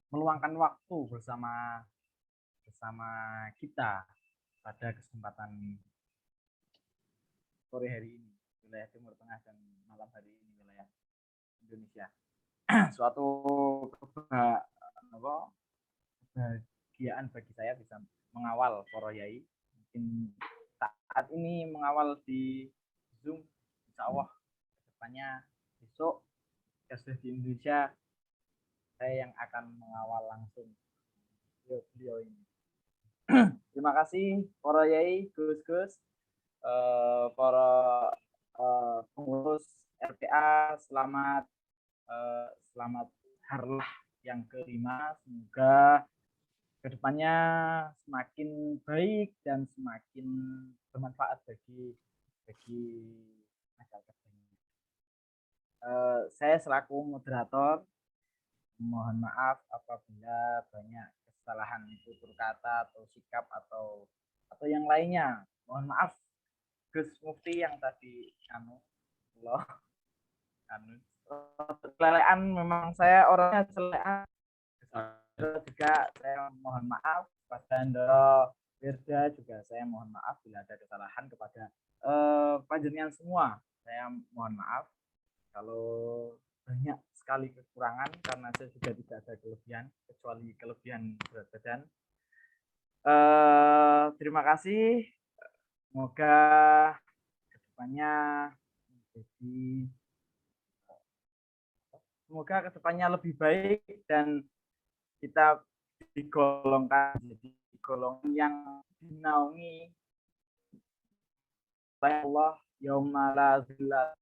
meluangkan waktu bersama kita pada kesempatan sore hari ini wilayah Timur Tengah dan malam hari ini wilayah Indonesia. Suatu kebahagiaan bagi saya bisa mengawal para yai. Mungkin saat ini mengawal di Zoom, insya Allah kedepannya besok sudah di Indonesia saya yang akan mengawal langsung beliau ini. Terima kasih para yai, Gus, para pengurus RPA, selamat harlah yang kelima. Semoga kedepannya semakin baik dan semakin bermanfaat bagi masyarakat. Saya selaku moderator mohon maaf apabila banyak kesalahan tutur kata atau sikap atau yang lainnya. Mohon maaf Gus Mufti yang tadi loh kelelean, memang saya orangnya celean. Juga saya mohon maaf kepada Ndoro Wirda, juga saya mohon maaf bila ada kesalahan kepada panjenengan semua. Saya mohon maaf kalau banyak sekali kekurangan, karena saya juga tidak ada kelebihan kecuali kelebihan berat badan. Terima kasih. Semoga kedepannya lebih baik dan kita digolongkan jadi golongan yang dinaungi oleh Allah yauma la zilla,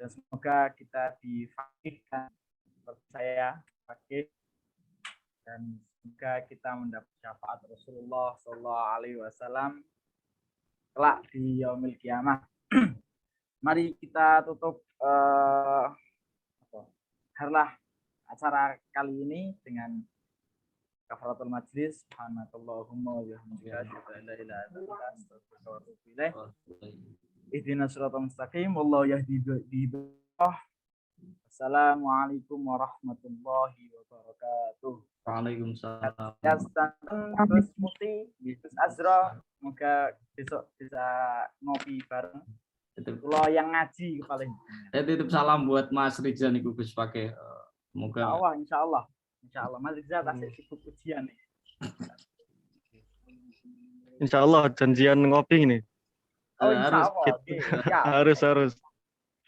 dan semoga kita difaqihkan seperti saya fakih, dan semoga kita mendapat syafaat Rasulullah Sallallahu Alaihi Wasallam kelak di yaumil kiamah. Mari kita tutup harlah acara kali ini dengan kafaratul majlis. Subhanakallahumma wa bihamdika asyhadu an la ilaha illa anta astaghfiruka wa atubu ilaik. Ihdinas siratal mustaqim wallahu yahdi bihidayah. Assalamualaikum warahmatullahi wabarakatuh. Waalaikumsalam. Ya, Gus Mufti, Gus Azra, semoga besok bisa ngopi bareng. Kalau yang ngaji paling. Saya titip salam buat Mas Rizal nih, Gus pakai. Semoga. Insya Allah. Mas Rizal pasti sibuk ujian nih. Insya Allah janjian ngopi ini. Insya harus. Allah. Oke, siap. Harus.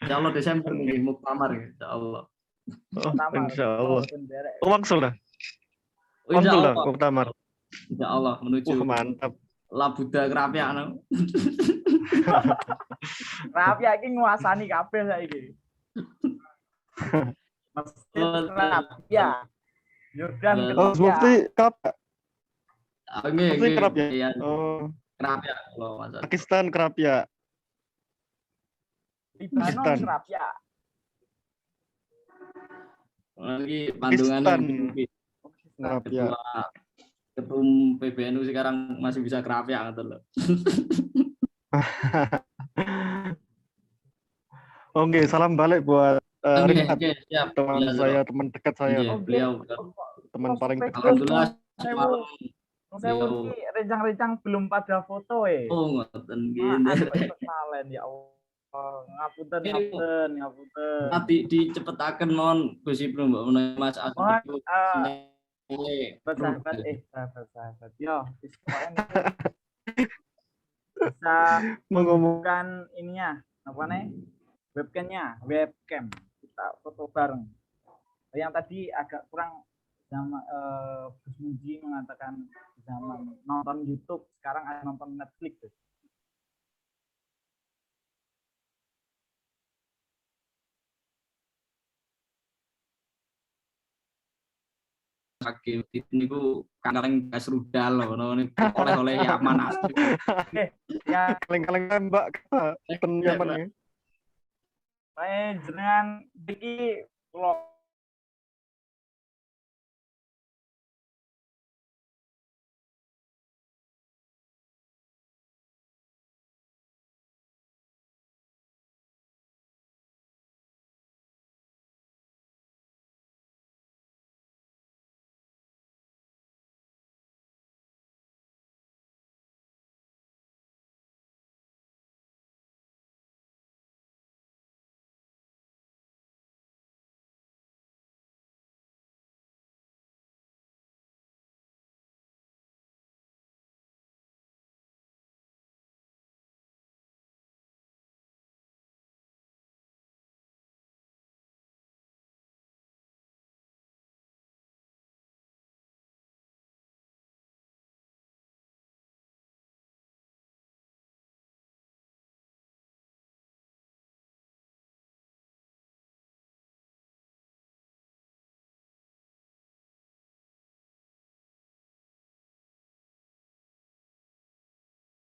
Insya Allah Desember nih, muktamar ya. Insya Allah. Oh, Pertama, insya Allah. bendera. Oh, Maksul dah. Insya Maksul dah, Allah. muktamar. Insya Allah menuju Mantap. Labuda Kerapiak. Kerapiak iki nguasani kabeh saiki. Masjid Kerapiak. Yordan Oh, Mufti Kerapiak. Nggih, Mufti Kerapiak. iya. Oh, Kerapiak loh, Mas. Pakistan Kerapiak. Libanon Pakistan. Kerapiak. Lagi Pakistan. Bandungan Kerapiak. Ketum PBNU sekarang masih bisa kerapiak gitu loh. Oke, salam balik buat Rifat, Oke, siap. teman Iya, saya, teman dekat saya, Iya, beliau. teman paling dekat. Alhamdulillah semalam. Saya mungkin rencang-rencang belum pada foto Oh, ngoten Maaf, gini. kesalahan ya Allah. Ngapunten. Tapi dicepetaken mon Gus Ibnu Mbak Munai Mas Agus. Sahabat, sahabat. Yo, bisa mengumumkan ininya, apa nih? Webcam. Kita foto bareng. Yang tadi agak kurang sama Gus Muji mengatakan zaman nonton YouTube, sekarang ada nonton Netflix. Hakim ini ku kadang gas rudal loh, ini oleh Yaman asli. Ya, Kaleng-kaleng Mbak, ten Yaman ya. saya jenengan iki kula